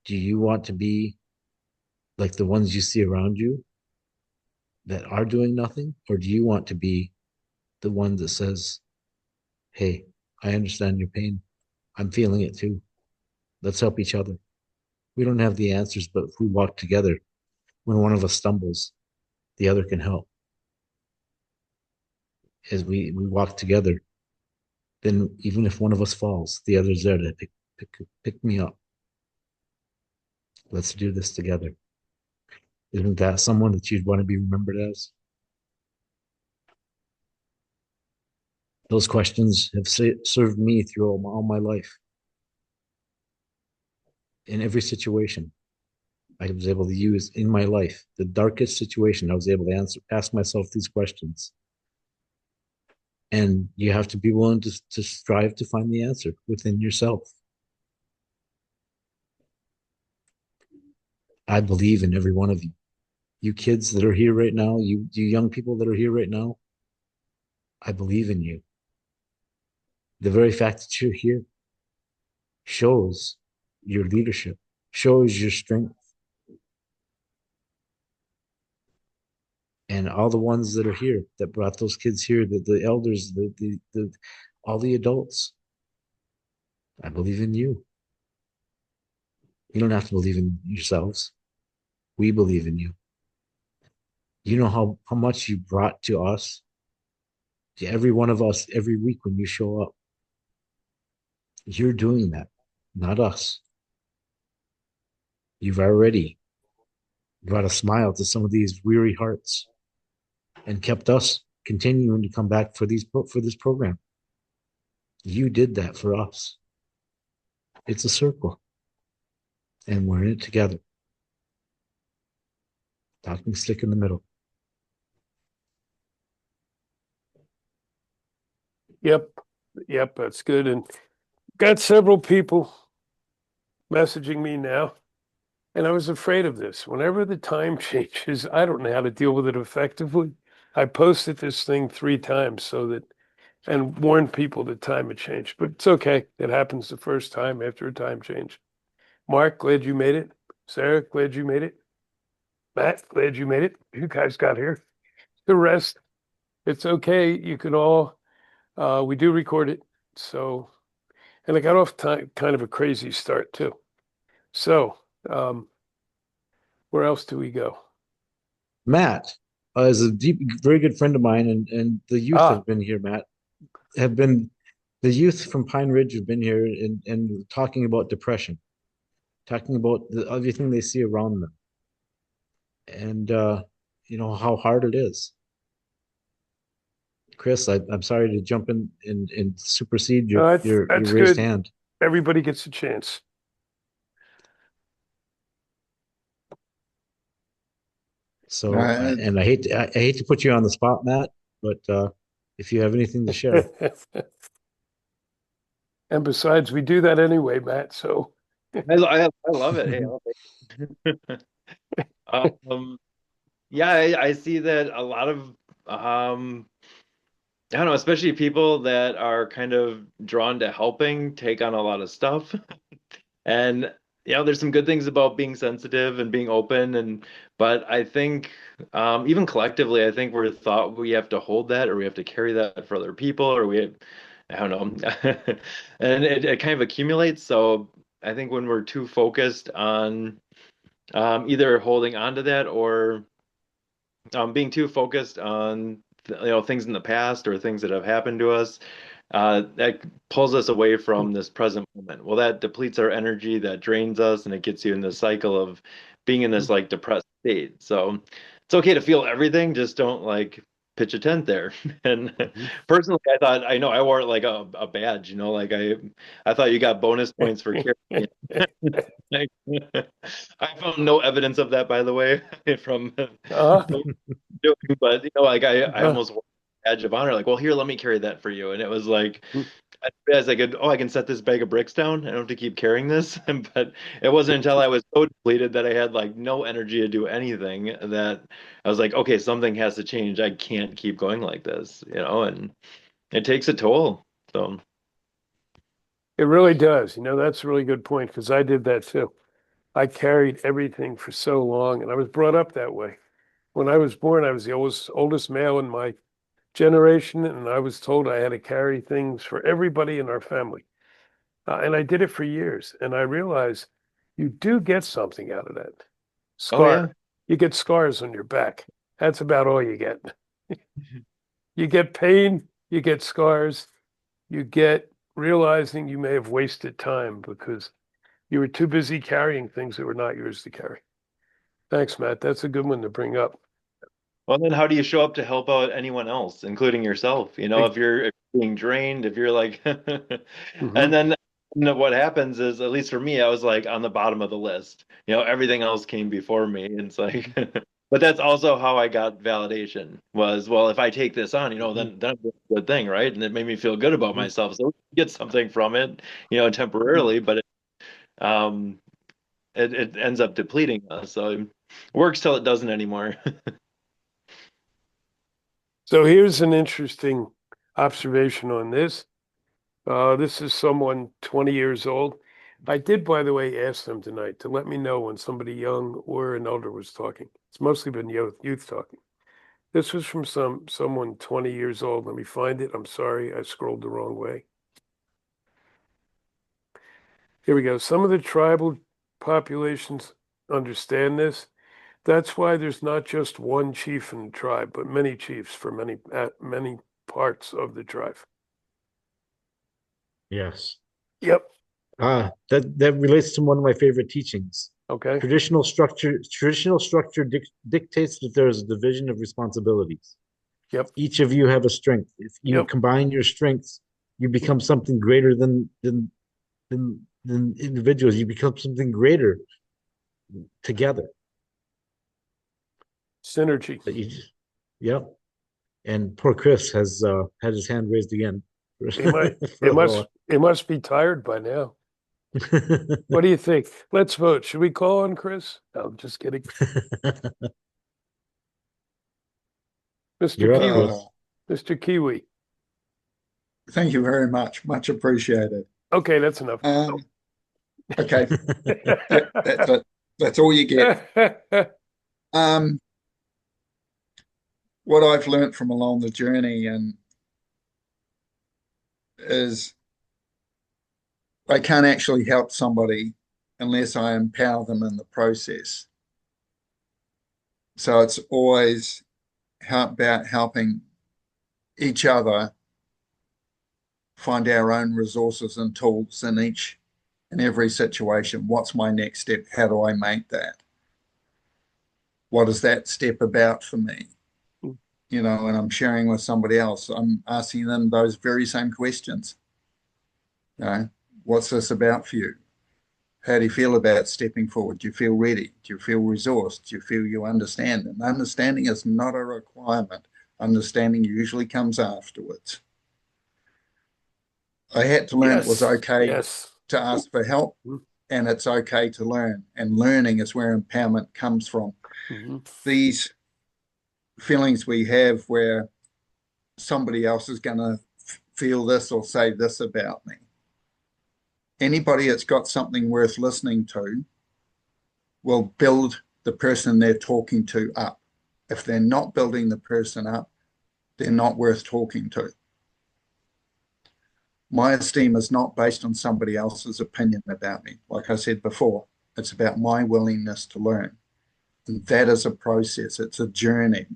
Do you want to be like the ones you see around you that are doing nothing? Or do you want to be the one that says, hey, I understand your pain. I'm feeling it too. Let's help each other. We don't have the answers, but if we walk together, when one of us stumbles, the other can help. As we walk together, then even if one of us falls, the other's there to pick me up. Let's do this together. Isn't that someone that you'd want to be remembered as? Those questions have served me through all my life. In every situation I was able to use in my life, the darkest situation, I was able to ask myself these questions. And you have to be willing to strive to find the answer within yourself. I believe in every one of you. You kids that are here right now, you young people that are here right now, I believe in you. The very fact that you're here shows your leadership, shows your strength. and all the ones that are here that brought those kids here, the elders, all the adults. I believe in you. You don't have to believe in yourselves. We believe in you. You know how much you brought to us, to every one of us, every week when you show up. You're doing that, not us. You've already brought a smile to some of these weary hearts and kept us continuing to come back for this program. You did that for us. It's a circle, and we're in it together. Talking stick in the middle. Yep. Yep. That's good. And got several people messaging me now. And I was afraid of this. Whenever the time changes, I don't know how to deal with it effectively. I posted this thing 3 times so that, and warned people that time had changed. But it's okay. It happens the first time after a time change. Mark, glad you made it. Sarah, glad you made it. Matt, glad you made it. You guys got here. The rest, it's okay. You can all, we do record it. So, and I got off time, kind of a crazy start too. So, where else do we go? Matt is a very good friend of mine, and the youth Ah, have been here. Matt have been the youth from Pine Ridge have been here and talking about depression, talking about everything they see around them, and you know how hard it is. Chris, I'm sorry to jump in and supersede your that's raised good. hand. Everybody gets a chance. So, No, and I hate to put you on the spot, Matt, but if you have anything to share. And besides, we do that anyway, Matt. So, I love it. Hey, I'll take it. Yeah, I see that a lot of I don't know, especially people that are kind of drawn to helping take on a lot of stuff. And there's some good things about being sensitive and being open, but I think even collectively, I think we're thought we have to hold that or we have to carry that for other people or I don't know. And it kind of accumulates. So I think when we're too focused on either holding on to that or being too focused on things in the past or things that have happened to us, that pulls us away from this present moment. Well, that depletes our energy, that drains us, and it gets you in this cycle of being in this like depressed state. So it's okay to feel everything, just don't like pitch a tent there. And personally, I know I wore it like a badge, like I thought you got bonus points for carrying it. Like, I found no evidence of that, by the way, from uh, doing, but like I uh, almost wore a badge of honor, like, well, here, let me carry that for you. And it was like I realized I can set this bag of bricks down. I don't have to keep carrying this. But it wasn't until I was so depleted that I had like no energy to do anything that I was like, okay, something has to change. I can't keep going like this, and it takes a toll. So it really does. That's a really good point because I did that too. I carried everything for so long, and I was brought up that way. When I was born, I was the oldest male in my generation, and I was told I had to carry things for everybody in our family. And I did it for years, and I realized you do get something out of that. oh yeah. Scar. You get scars on your back. That's about all you get. You get pain, you get scars, you get realizing you may have wasted time because you were too busy carrying things that were not yours to carry. Thanks, Matt. That's a good one to bring up. Well, then how do you show up to help out anyone else, including yourself? If you're being drained, if you're like, Mm-hmm. and then what happens is, at least for me, I was like on the bottom of the list. Everything else came before me. And it's like, but that's also how I got validation was, well, if I take this on, then I'm doing a good thing, right? And it made me feel good about Mm-hmm. myself. So get something from it, temporarily, but um, it ends up depleting us. So it works till it doesn't anymore. So here's an interesting observation on this. This is someone 20 years old. I did, by the way, ask them tonight to let me know when somebody young or an elder was talking. It's mostly been youth talking. This was from someone 20 years old. Let me find it. I'm sorry, I scrolled the wrong way. Here we go. Some of the tribal populations understand this. That's why there's not just one chief in the tribe, but many chiefs for many parts of the tribe. Yes. Yep. That relates to one of my favorite teachings. Okay. Traditional structure dictates that there is a division of responsibilities. Yep. Each of you have a strength. If you Yep. combine your strengths, you become something greater than individuals. You become something greater together. Synergy. That you just, yep. And poor Chris has had his hand raised again. It might For a it must be tired by now. What do you think? Let's vote. Should we call on Chris? No, I'm just kidding. Mr. You're up, Kiwi. Chris. Mr. Kiwi. Thank you very much. Much appreciated. Okay, that's enough. Okay, that's it. That's all you get. What I've learned from along the journey is I can't actually help somebody unless I empower them in the process. So it's always about helping each other find our own resources and tools in each and every situation. What's my next step? How do I make that? What is that step about for me? You know, and I'm sharing with somebody else. I'm asking them those very same questions. You know, what's this about for you? How do you feel about stepping forward? Do you feel ready? Do you feel resourced? Do you feel you understand? And understanding is not a requirement. Understanding usually comes afterwards. I had to learn it was okay to ask for help, and it's okay to learn. And learning is where empowerment comes from. These feelings we have where somebody else is going to feel this or say this about me. Anybody that's got something worth listening to will build the person they're talking to up. If they're not building the person up, they're not worth talking to. My esteem is not based on somebody else's opinion about me. Like I said before, it's about my willingness to learn. And that is a process. It's a journey.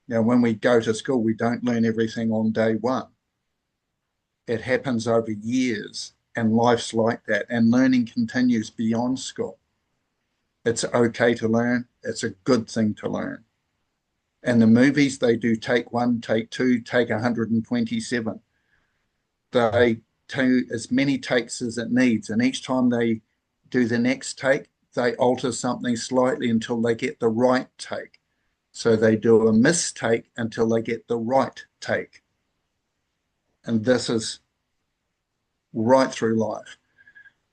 Now, when we go to school, we don't learn everything on day one. It happens over years, and life's like that. And learning continues beyond school. It's okay to learn. It's a good thing to learn. And the movies, they do take one, take two, take 127. They do as many takes as it needs. And each time they do the next take, they alter something slightly until they get the right take. So they do a mistake until they get the right take. And this is right through life.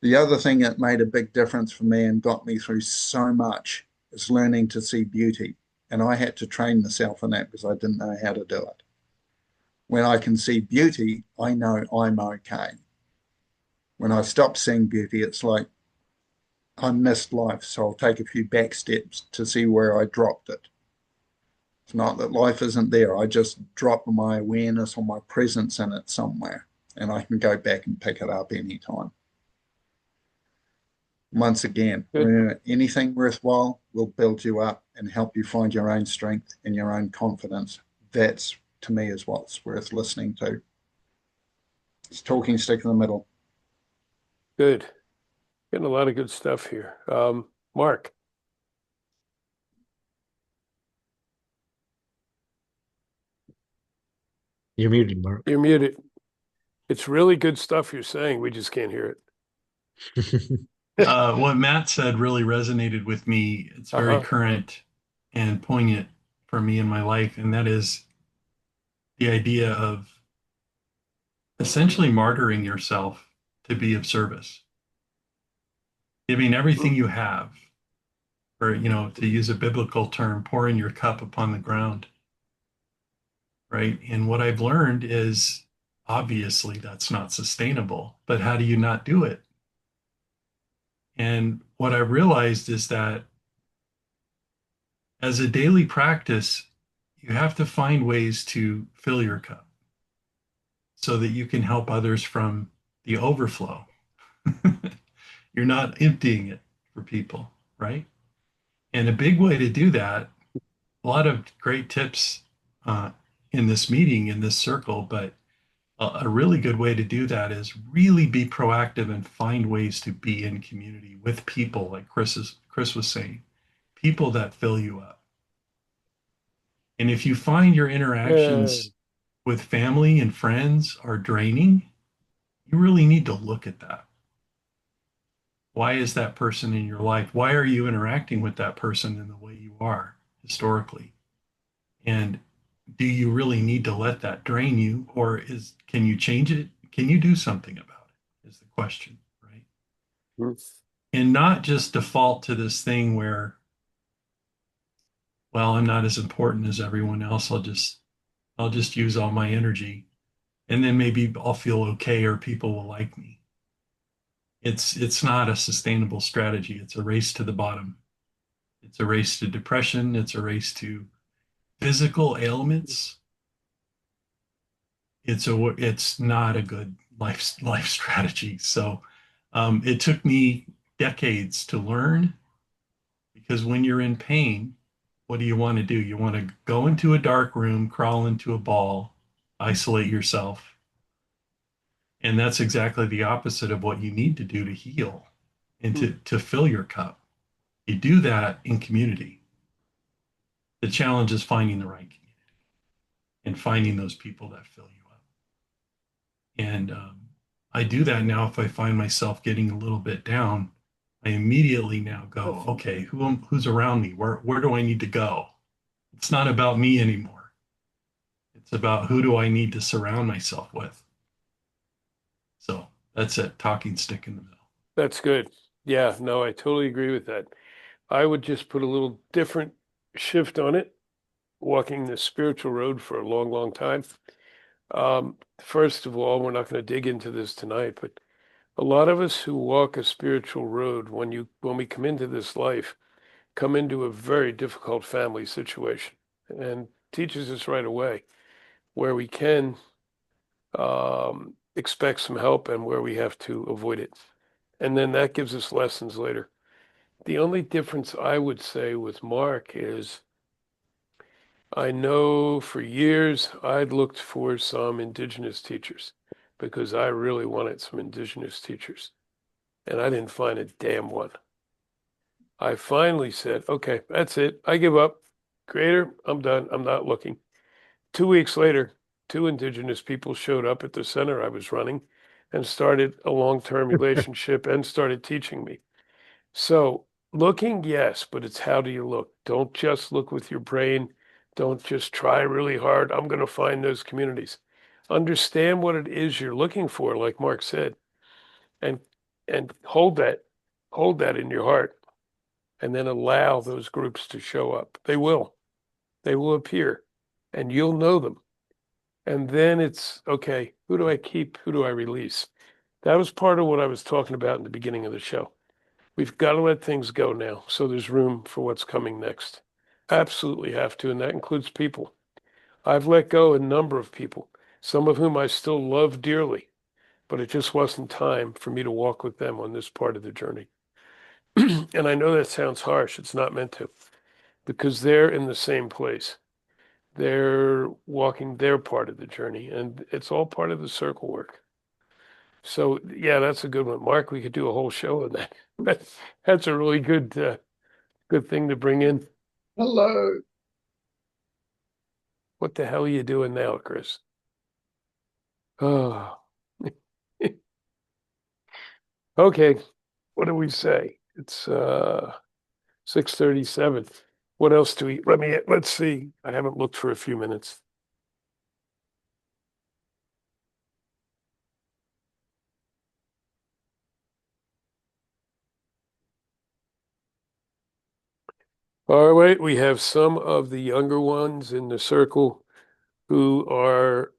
The other thing that made a big difference for me and got me through so much is learning to see beauty. And I had to train myself in that because I didn't know how to do it. When I can see beauty, I know I'm okay. When I stop seeing beauty, it's like I missed life. So I'll take a few back steps to see where I dropped it. It's not that life isn't there. I just drop my awareness or my presence in it somewhere, and I can go back and pick it up anytime. Once again, anything worthwhile will build you up and help you find your own strength and your own confidence. That's, to me, is what's worth listening to. It's talking stick in the middle. Good. Getting a lot of good stuff here. Mark. You're muted, Mark. You're muted. It's really good stuff you're saying. We just can't hear it. What Matt said really resonated with me. It's very current and poignant for me in my life, and that is the idea of essentially martyring yourself to be of service, giving everything you have, or, you know, to use a biblical term, pouring your cup upon the ground, right? And what I've learned is obviously that's not sustainable, but how do you not do it? And what I realized is that as a daily practice, you have to find ways to fill your cup so that you can help others from the overflow. You're not emptying it for people, right? And a big way to do that, a lot of great tips uh, in this meeting, in this circle, but a really good way to do that is really be proactive and find ways to be in community with people, like Chris was saying, people that fill you up. And if you find your Yeah. interactions with family and friends are draining, you really need to look at that. Why is that person in your life? Why are you interacting with that person in the way you are historically? And do you really need to let that drain you, or can you change it? Can you do something about it? Is the question, right? Mm. And not just default to this thing where, well, I'm not as important as everyone else. I'll just use all my energy, and then maybe I'll feel okay or people will like me. It's not a sustainable strategy. It's a race to the bottom. It's a race to depression. It's a race to physical ailments. It's not a good life strategy. So it took me decades to learn, because when you're in pain, what do you want to do? You want to go into a dark room, crawl into a ball, isolate yourself. And that's exactly the opposite of what you need to do to heal and to fill your cup. You do that in community. The challenge is finding the right community and finding those people that fill you up. And I do that now. If I find myself getting a little bit down, I immediately now go, okay, who's around me? Where do I need to go? It's not about me anymore. It's about who do I need to surround myself with. So that's it. Talking stick in the middle. That's good. Yeah, no, I totally agree with that. I would just put a little different shift on it, walking the spiritual road for a long, long time. First of all, we're not going to dig into this tonight, but a lot of us who walk a spiritual road, when we come into this life, come into a very difficult family situation, and teaches us right away where we can expect some help and where we have to avoid it. And then that gives us lessons later. The only difference I would say with Mark is I know for years I'd looked for some indigenous teachers because I really wanted some indigenous teachers, and I didn't find a damn one. I finally said, okay, that's it. I give up. Creator, I'm done. I'm not looking. 2 weeks later, two indigenous people showed up at the center I was running and started a long-term relationship and started teaching me. So looking, yes, but it's how do you look? Don't just look with your brain. Don't just try really hard. I'm going to find those communities. Understand what it is you're looking for, like Mark said, and hold that in your heart, and then allow those groups to show up. They will. They will appear, and you'll know them. And then it's okay, who do I keep? Who do I release? That was part of what I was talking about in the beginning of the show. We've got to let things go now so there's room for what's coming next. Absolutely have to, and that includes people. I've let go a number of people, some of whom I still love dearly, but it just wasn't time for me to walk with them on this part of the journey. And I know that sounds harsh. It's not meant to, because they're in the same place. They're walking their part of the journey, and it's all part of the circle work. So, yeah, that's a good one. Mark, we could do a whole show on that. That's a really good thing to bring in. Hello. What the hell are you doing now, Chris? Oh, okay. What do we say? It's 6:37. What else do we let's see. I haven't looked for a few minutes. All right, we have some of the younger ones in the circle who are,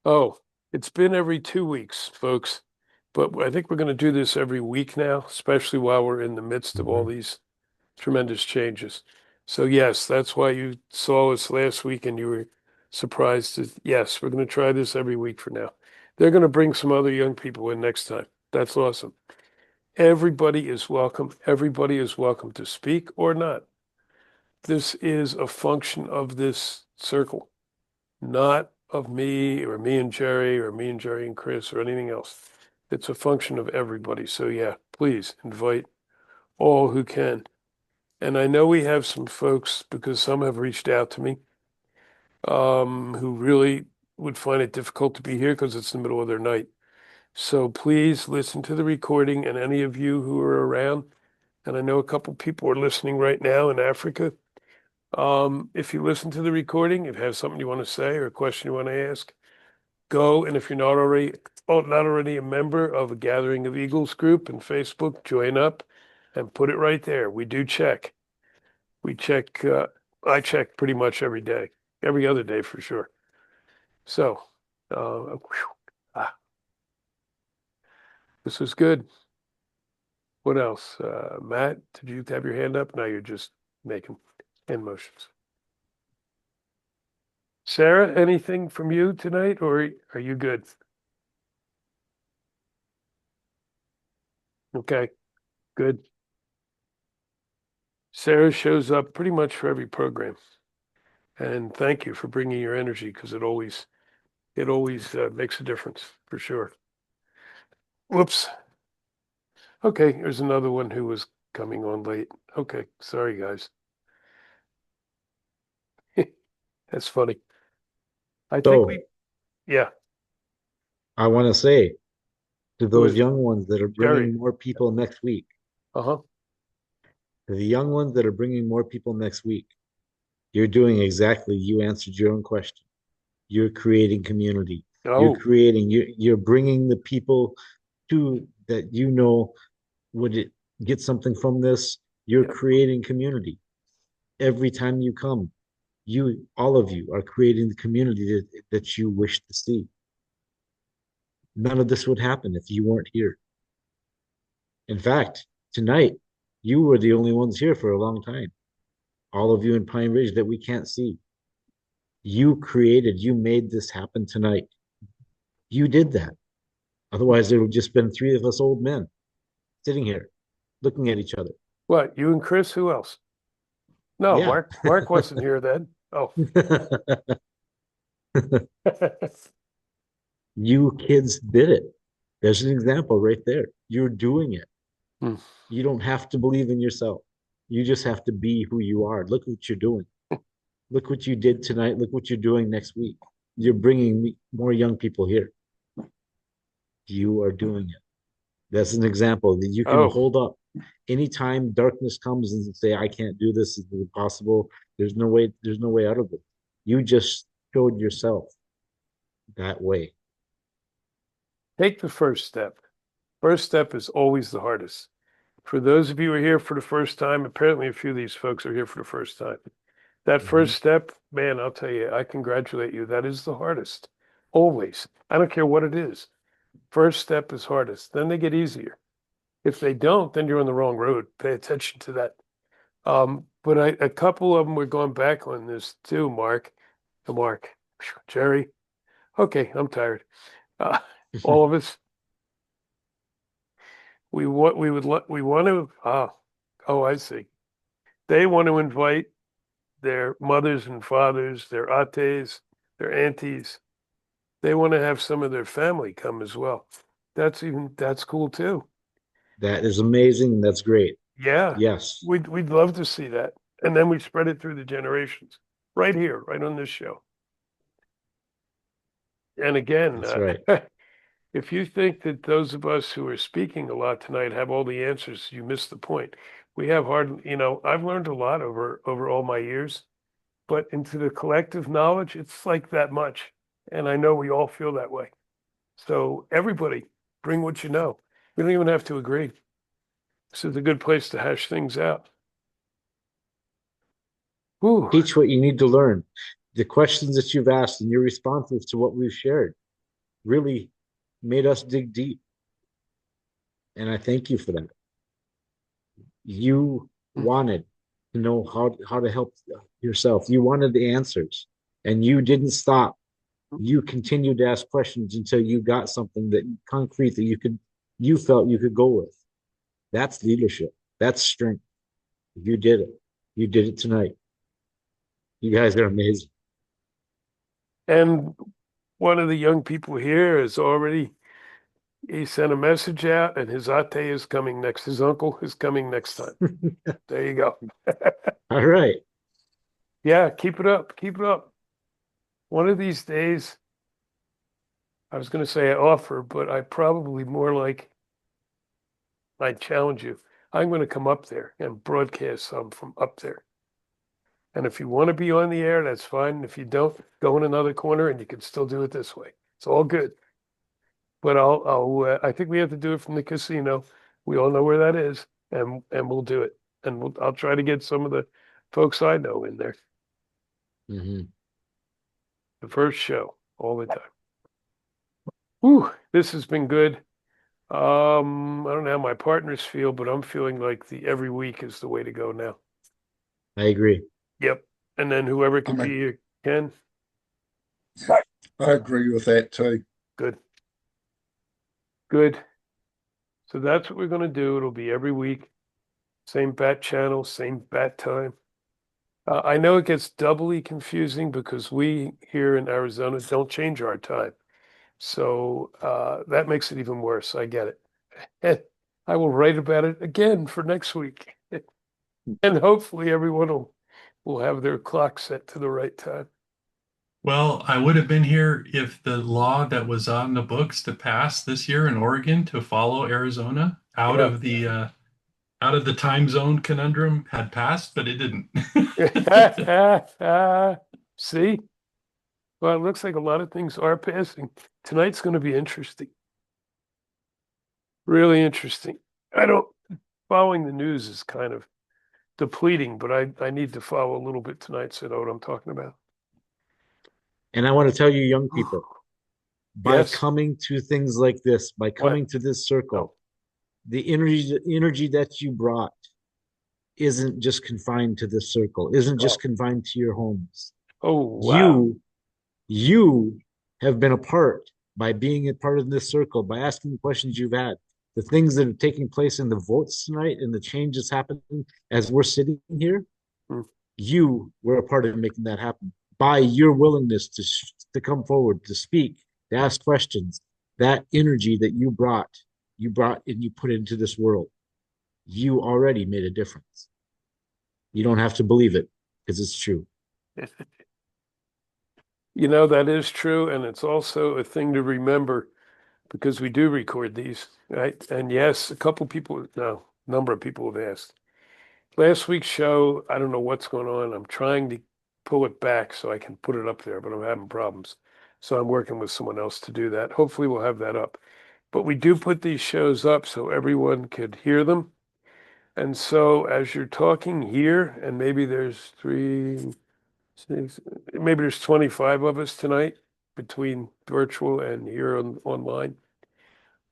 oh, it's been every 2 weeks, folks. But I think we're going to do this every week now, especially while we're in the midst of all these tremendous changes. So yes, that's why you saw us last week and you were surprised. Yes, we're going to try this every week for now. They're going to bring some other young people in next time. That's awesome. Everybody is welcome. Everybody is welcome to speak or not. This is a function of this circle, not of me or me and Jerry or me and Jerry and Chris or anything else. It's a function of everybody. So yeah, please invite all who can. And I know we have some folks, because some have reached out to me, who really would find it difficult to be here because it's the middle of their night. So please listen to the recording, and any of you who are around, and I know a couple people are listening right now in Africa. If you listen to the recording, if you have something you want to say or a question you want to ask, go. And if you're not already a member of a Gathering of Eagles group in Facebook, join up and put it right there. We do check. We check. I check pretty much every day, every other day for sure. So, whew, ah, this was good. What else? Matt, did you have your hand up? No, you're just making hand motions. Sarah, anything from you tonight, or are you good? Okay, good. Sarah shows up pretty much for every program, and thank you for bringing your energy because it always makes a difference for sure. Whoops. Okay, there's another one who was coming on late. Okay, sorry guys. That's funny. I think So yeah, I want to say to who those is it? young ones that are Jerry. bringing more people next week, Uh-huh. to the young ones that are bringing more people next week, you're doing exactly, you answered your own question. You're creating community. Oh, You're bringing the people to that would it get something from this. You're yeah. creating community. Every time you come, all of you are creating the community that you wish to see. None of this would happen if you weren't here. In fact, tonight, you were the only ones here for a long time. All of you in Pine Ridge that we can't see. You made this happen tonight. You did that. Otherwise, there would just been three of us old men sitting here looking at each other. What, you and Chris? Who else? No, Yeah. Mark wasn't here then. Oh. You kids did it. There's an example right there. You're doing it. Hmm. You don't have to believe in yourself. You just have to be who you are. Look what you're doing. Look what you did tonight. Look what you're doing next week. You're bringing more young people here. You are doing it. That's an example that you can Oh, hold up. Anytime darkness comes and say, I can't do this, it's impossible. There's no way out of it. You just showed yourself that way. take the first step. First step is always the hardest. For those of you who are here for the first time, apparently a few of these folks are here for the first time. That Mhm. first step, man, I'll tell you, I congratulate you. That is the hardest. Always. I don't care what it is. First step is hardest. Then they get easier. If they don't, then you're on the wrong road. Pay attention to that. But a couple of them were going back on this too, Mark. Mark, Jerry. Okay, I'm tired. Uh, all of us. We want to. Oh, I see. They want to invite their mothers and fathers, their ates, their aunties. They want to have some of their family come as well. That's cool too. That is amazing. That's great. Yeah, Yes, we'd love to see that. And then we spread it through the generations, right here, right on this show. And again, that's right. if you think that those of us who are speaking a lot tonight have all the answers, you miss the point. We have I've learned a lot over all my years, but into the collective knowledge, it's like that much. And I know we all feel that way. So everybody, bring what you know. We don't even have to agree. This is a good place to hash things out. Whew. Teach what you need to learn. The questions that you've asked and your responses to what we've shared really made us dig deep. And I thank you for that. You wanted to know how to help yourself. You wanted the answers, and you didn't stop. You continued to ask questions until you got something that concrete that you felt you could go with. That's leadership. That's strength. You did it. You did it tonight. You guys are amazing. And one of the young people here is already, he sent a message out, and his ate is coming next. His uncle is coming next time. There you go. All right. Yeah, keep it up. Keep it up. One of these days, I was going to say I offer, but I probably more like I challenge you. I'm going to come up there and broadcast some from up there. And if you want to be on the air, that's fine. If you don't, go in another corner and you can still do it this way. It's all good. But I think we have to do it from the casino. We all know where that is, and we'll do it. And I'll try to get some of the folks I know in there. Mm-hmm. The first show all the time. Whew, this has been good. I don't know how my partners feel, but I'm feeling like the every week is the way to go now. I agree. Yep. And then whoever can I'm a- be here can. I agree with that too. Good. Good. So that's what we're going to do. It'll be every week. Same bat channel, same bat time. I know it gets doubly confusing because we here in Arizona don't change our time. So that makes it even worse. I get it. And I will write about it again for next week. And hopefully everyone will have their clock set to the right time. Well, I would have been here if the law that was on the books to pass this year in Oregon to follow Arizona Yeah. out of the time zone conundrum had passed, but it didn't. See? Well, it looks like a lot of things are passing. Tonight's going to be interesting. Really interesting. Following the news is kind of depleting, but I need to follow a little bit tonight so I know what I'm talking about. And I want to tell you, young people, by Yes. coming to things like this, by coming to this circle, the energy that you brought isn't just confined to this circle, isn't just confined to your homes. Oh, wow. You have been a part by being a part of this circle, by asking the questions you've had, the things that are taking place in the votes tonight and the changes happening as we're sitting here. Hmm. You were a part of making that happen by your willingness to come forward, to speak, to ask questions. That energy that you brought and you put into this world. You already made a difference. You don't have to believe it because it's true. You know, that is true. And it's also a thing to remember because we do record these, right? And yes, a number of people have asked. Last week's show, I don't know what's going on. I'm trying to pull it back so I can put it up there, but I'm having problems. So I'm working with someone else to do that. Hopefully we'll have that up. But we do put these shows up so everyone could hear them. And so as you're talking here, and maybe there's 25 of us tonight between virtual and here online.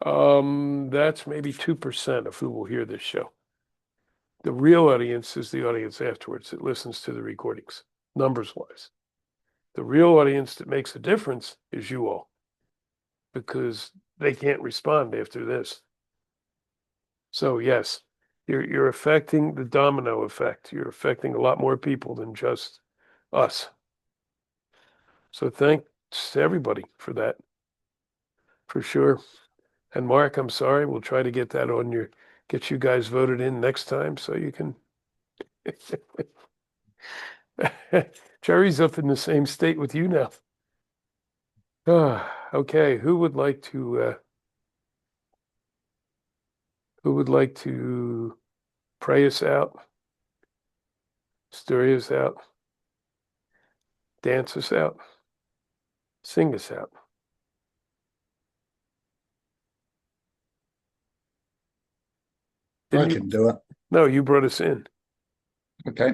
That's maybe 2% of who will hear this show. The real audience is the audience afterwards that listens to the recordings, numbers wise. The real audience that makes a difference is you all, because they can't respond after this. So yes, you're affecting the domino effect. You're affecting a lot more people than just us. So thanks to everybody for that, for sure. And Mark, I'm sorry, we'll try to get that get you guys voted in next time so you can. Jerry's up in the same state with you now. Okay, who would like to pray us out, story us out, dance us out, sing us out? I can do it. No, you brought us in. Okay.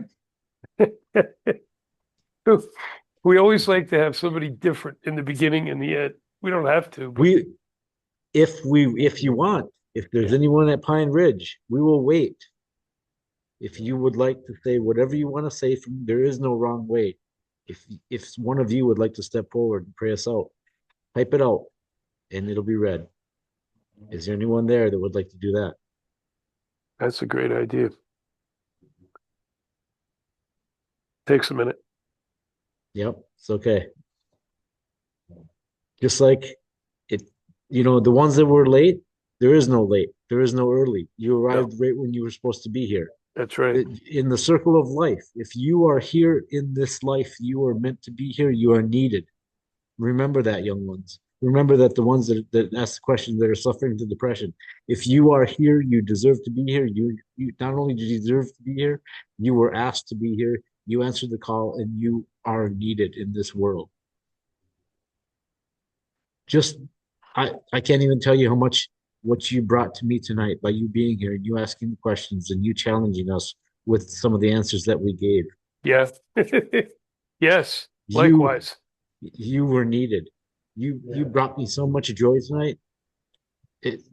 We always like to have somebody different in the beginning and the end. We don't have to. But If you want, if there's anyone at Pine Ridge, we will wait. If you would like to say whatever you want to say, there is no wrong way. If one of you would like to step forward and pray us out, type it out and it'll be read. Is there anyone there that would like to do that? That's a great idea. Takes a minute. Yep, it's okay. Just like it, the ones that were late, there is no late, there is no early. You arrived right when you were supposed to be here. That's right. In the circle of life, if you are here in this life, you are meant to be here, you are needed. Remember that, young ones. Remember that the ones that ask the questions that are suffering from depression. If you are here, you deserve to be here. You not only do you deserve to be here, you were asked to be here. You answered the call, and you are needed in this world. Just, I can't even tell you how much what you brought to me tonight by you being here and you asking the questions and you challenging us with some of the answers that we gave. Yeah. Yes. You Likewise. you were needed. You brought me so much joy tonight.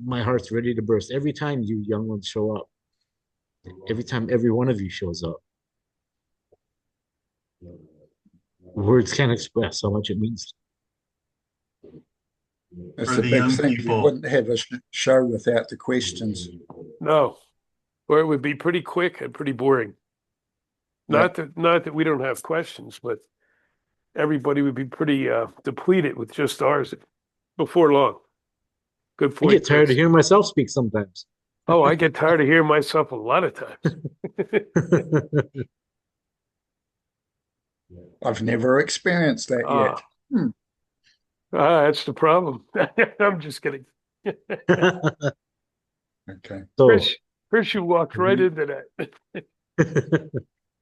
My heart's ready to burst every time you young ones show up. Every time every one of you shows up. Words can't express how much it means. It's For a the big young thing. We people. wouldn't have a show without the questions. No. Or it would be pretty quick and pretty boring. Not that we don't have questions, but everybody would be pretty depleted with just ours before long. Good I point, get tired Chris. of hearing myself speak sometimes. Oh, I get tired of hearing myself a lot of times. I've never experienced that yet. That's the problem. I'm just kidding. Okay. So, Chris, you walked right into that.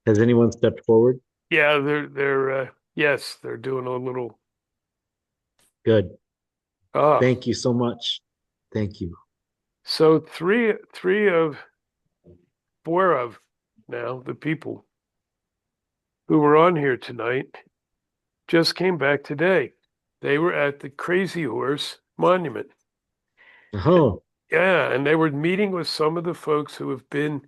has anyone stepped forward? Yeah, they're yes, they're doing a little. Good. Ah, Thank you so much. Thank you. so three of four of now the people who were on here tonight just came back today. They were at the Crazy Horse Monument. Oh, Yeah, and they were meeting with some of the folks who have been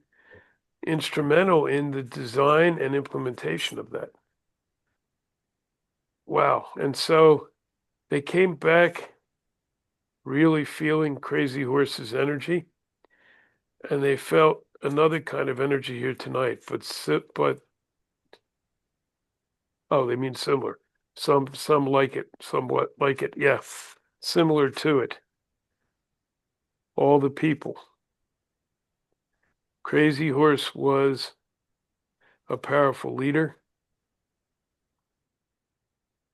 instrumental in the design and implementation of that. Wow. And so they came back really feeling Crazy Horse's energy, and they felt another kind of energy here tonight, but oh, they mean similar. Some like it, somewhat like it. Yeah, similar to it. All the people. Crazy Horse was a powerful leader,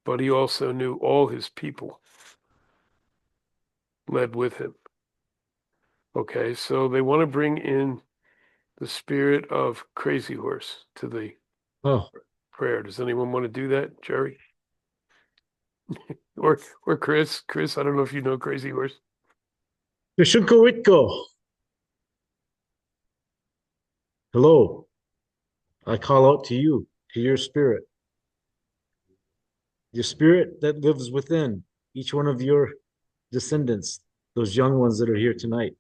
but he also knew all his people led with him. Okay, so they want to bring in the spirit of Crazy Horse to the oh, prayer. Does anyone want to do that, Jerry? Or Chris? Chris, I don't know if you know Crazy Horse. Witko. Hello. I call out to you, to your spirit that lives within each one of your descendants, those young ones that are here tonight,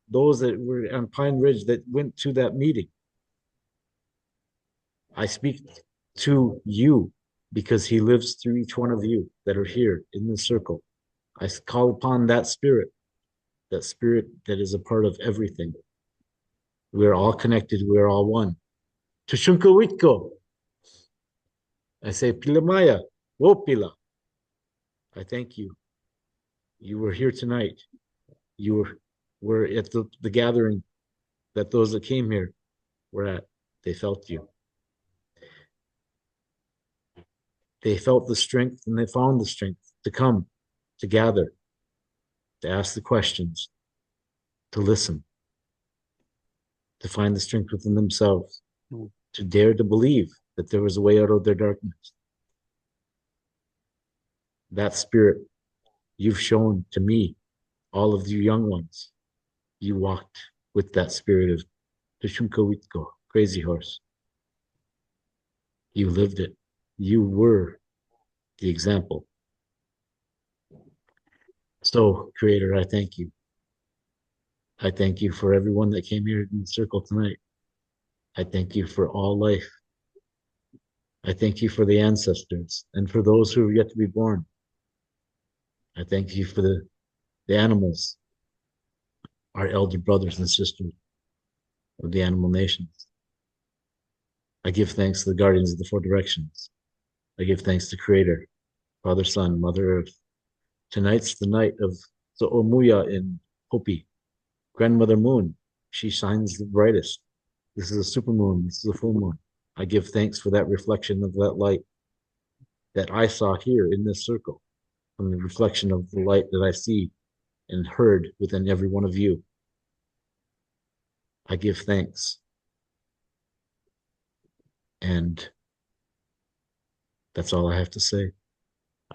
those that were on Pine Ridge that went to that meeting. I speak to you because he lives through each one of you that are here in this circle. I call upon that spirit that is a part of everything. We're all connected. We're all one. Tushunka. I say Pilamaya, Wopila. I thank you. You were here tonight. You were at the gathering that those that came here were at. They felt you. They felt the strength and they found the strength to come, to gather, to ask the questions, to listen, to find the strength within themselves, to dare to believe that there was a way out of their darkness. That spirit you've shown to me, all of you young ones, you walked with that spirit of Tushunka, Crazy Horse. You lived it. You were the example. So, Creator, I thank you. I thank you for everyone that came here in the circle tonight. I thank you for all life. I thank you for the ancestors and for those who are yet to be born. I thank you for the animals, our elder brothers and sisters of the animal nations. I give thanks to the guardians of the four directions. I give thanks to Creator, Father, Son, Mother Earth. Tonight's the night of the Omuya in Hopi, Grandmother Moon. She shines the brightest. This is a super moon. This is a full moon. I give thanks for that reflection of that light that I saw here in this circle, from the reflection of the light that I see and heard within every one of you. I give thanks. And that's all I have to say.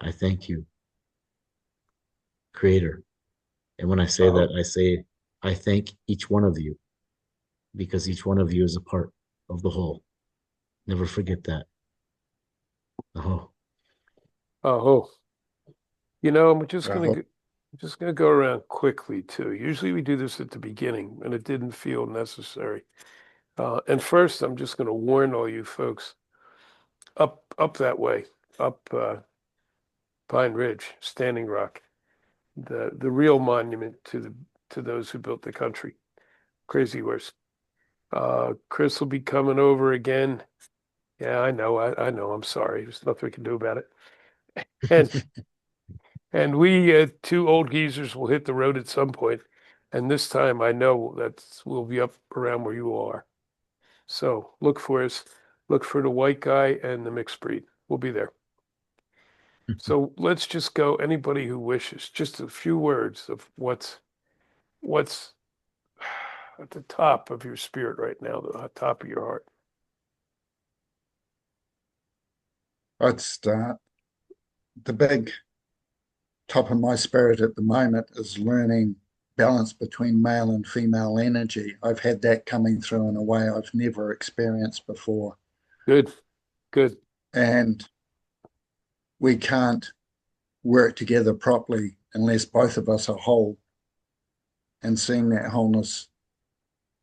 I thank you, Creator. And when I say that, I say, I thank each one of you because each one of you is a part of the whole. Never forget that. Oh, Oh, I'm just I gonna hope go, just gonna go around quickly too. Usually we do this at the beginning, and it didn't feel necessary. And first, I'm just gonna warn all you folks up that way, up Pine Ridge, Standing Rock, the real monument to those who built the country. Crazy Horse. Chris will be coming over again. Yeah, I know. I know. I'm sorry. There's nothing we can do about it. And and we two old geezers will hit the road at some point. And this time I know that we'll be up around where you all are. So look for us. Look for the white guy and the mixed breed. We'll be there. So let's just go. Anybody who wishes, just a few words of what's at the top of your spirit right now, the top of your heart. I'd start. The big top of my spirit at the moment is learning balance between male and female energy. I've had that coming through in a way I've never experienced before. Good, good. And we can't work together properly unless both of us are whole. And seeing that wholeness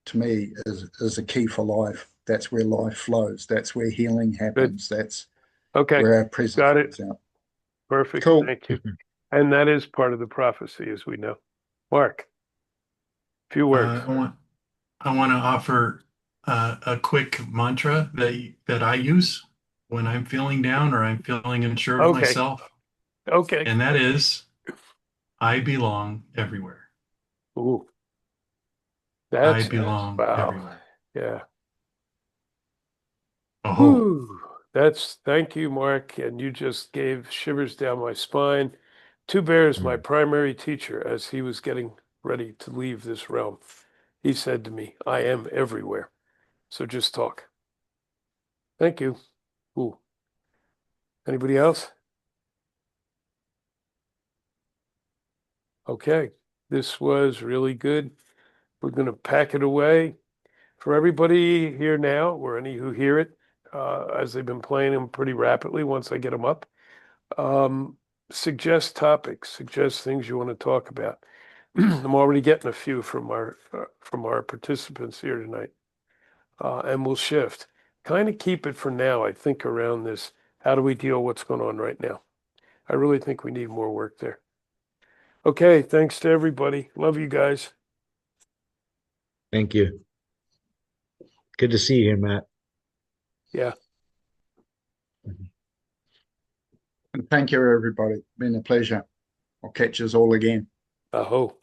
to me is a key for life. That's where life flows. That's where healing Good. happens. That's Okay. where our presence Got it. comes out. Perfect. Cool. Thank you. And that is part of the prophecy, as we know. Mark, few words. I want to offer a quick mantra that I use when I'm feeling down or I'm feeling unsure of Okay. myself, Okay. and that is, I belong everywhere. Ooh, I that's belong wow. everywhere. Yeah. Oh, Whew. Thank you, Mark. And you just gave shivers down my spine. Two Bears, my primary teacher, as he was getting ready to leave this realm, he said to me, I am everywhere. So just talk. Thank you. Ooh. Anybody else? Okay. This was really good. We're going to pack it away. For everybody here now, or any who hear it, as they've been playing them pretty rapidly once I get them up, um, suggest topics, suggest things you want to talk about. I'm already getting a few from our participants here tonight, and we'll shift. Kind of keep it for now, I think, around this. How do we deal with what's going on right now? I really think we need more work there. Okay, thanks to everybody. Love you guys. thank you. Good to see you here, Matt. Yeah. And thank you, everybody. Been a pleasure. I'll catch us all again. Aho.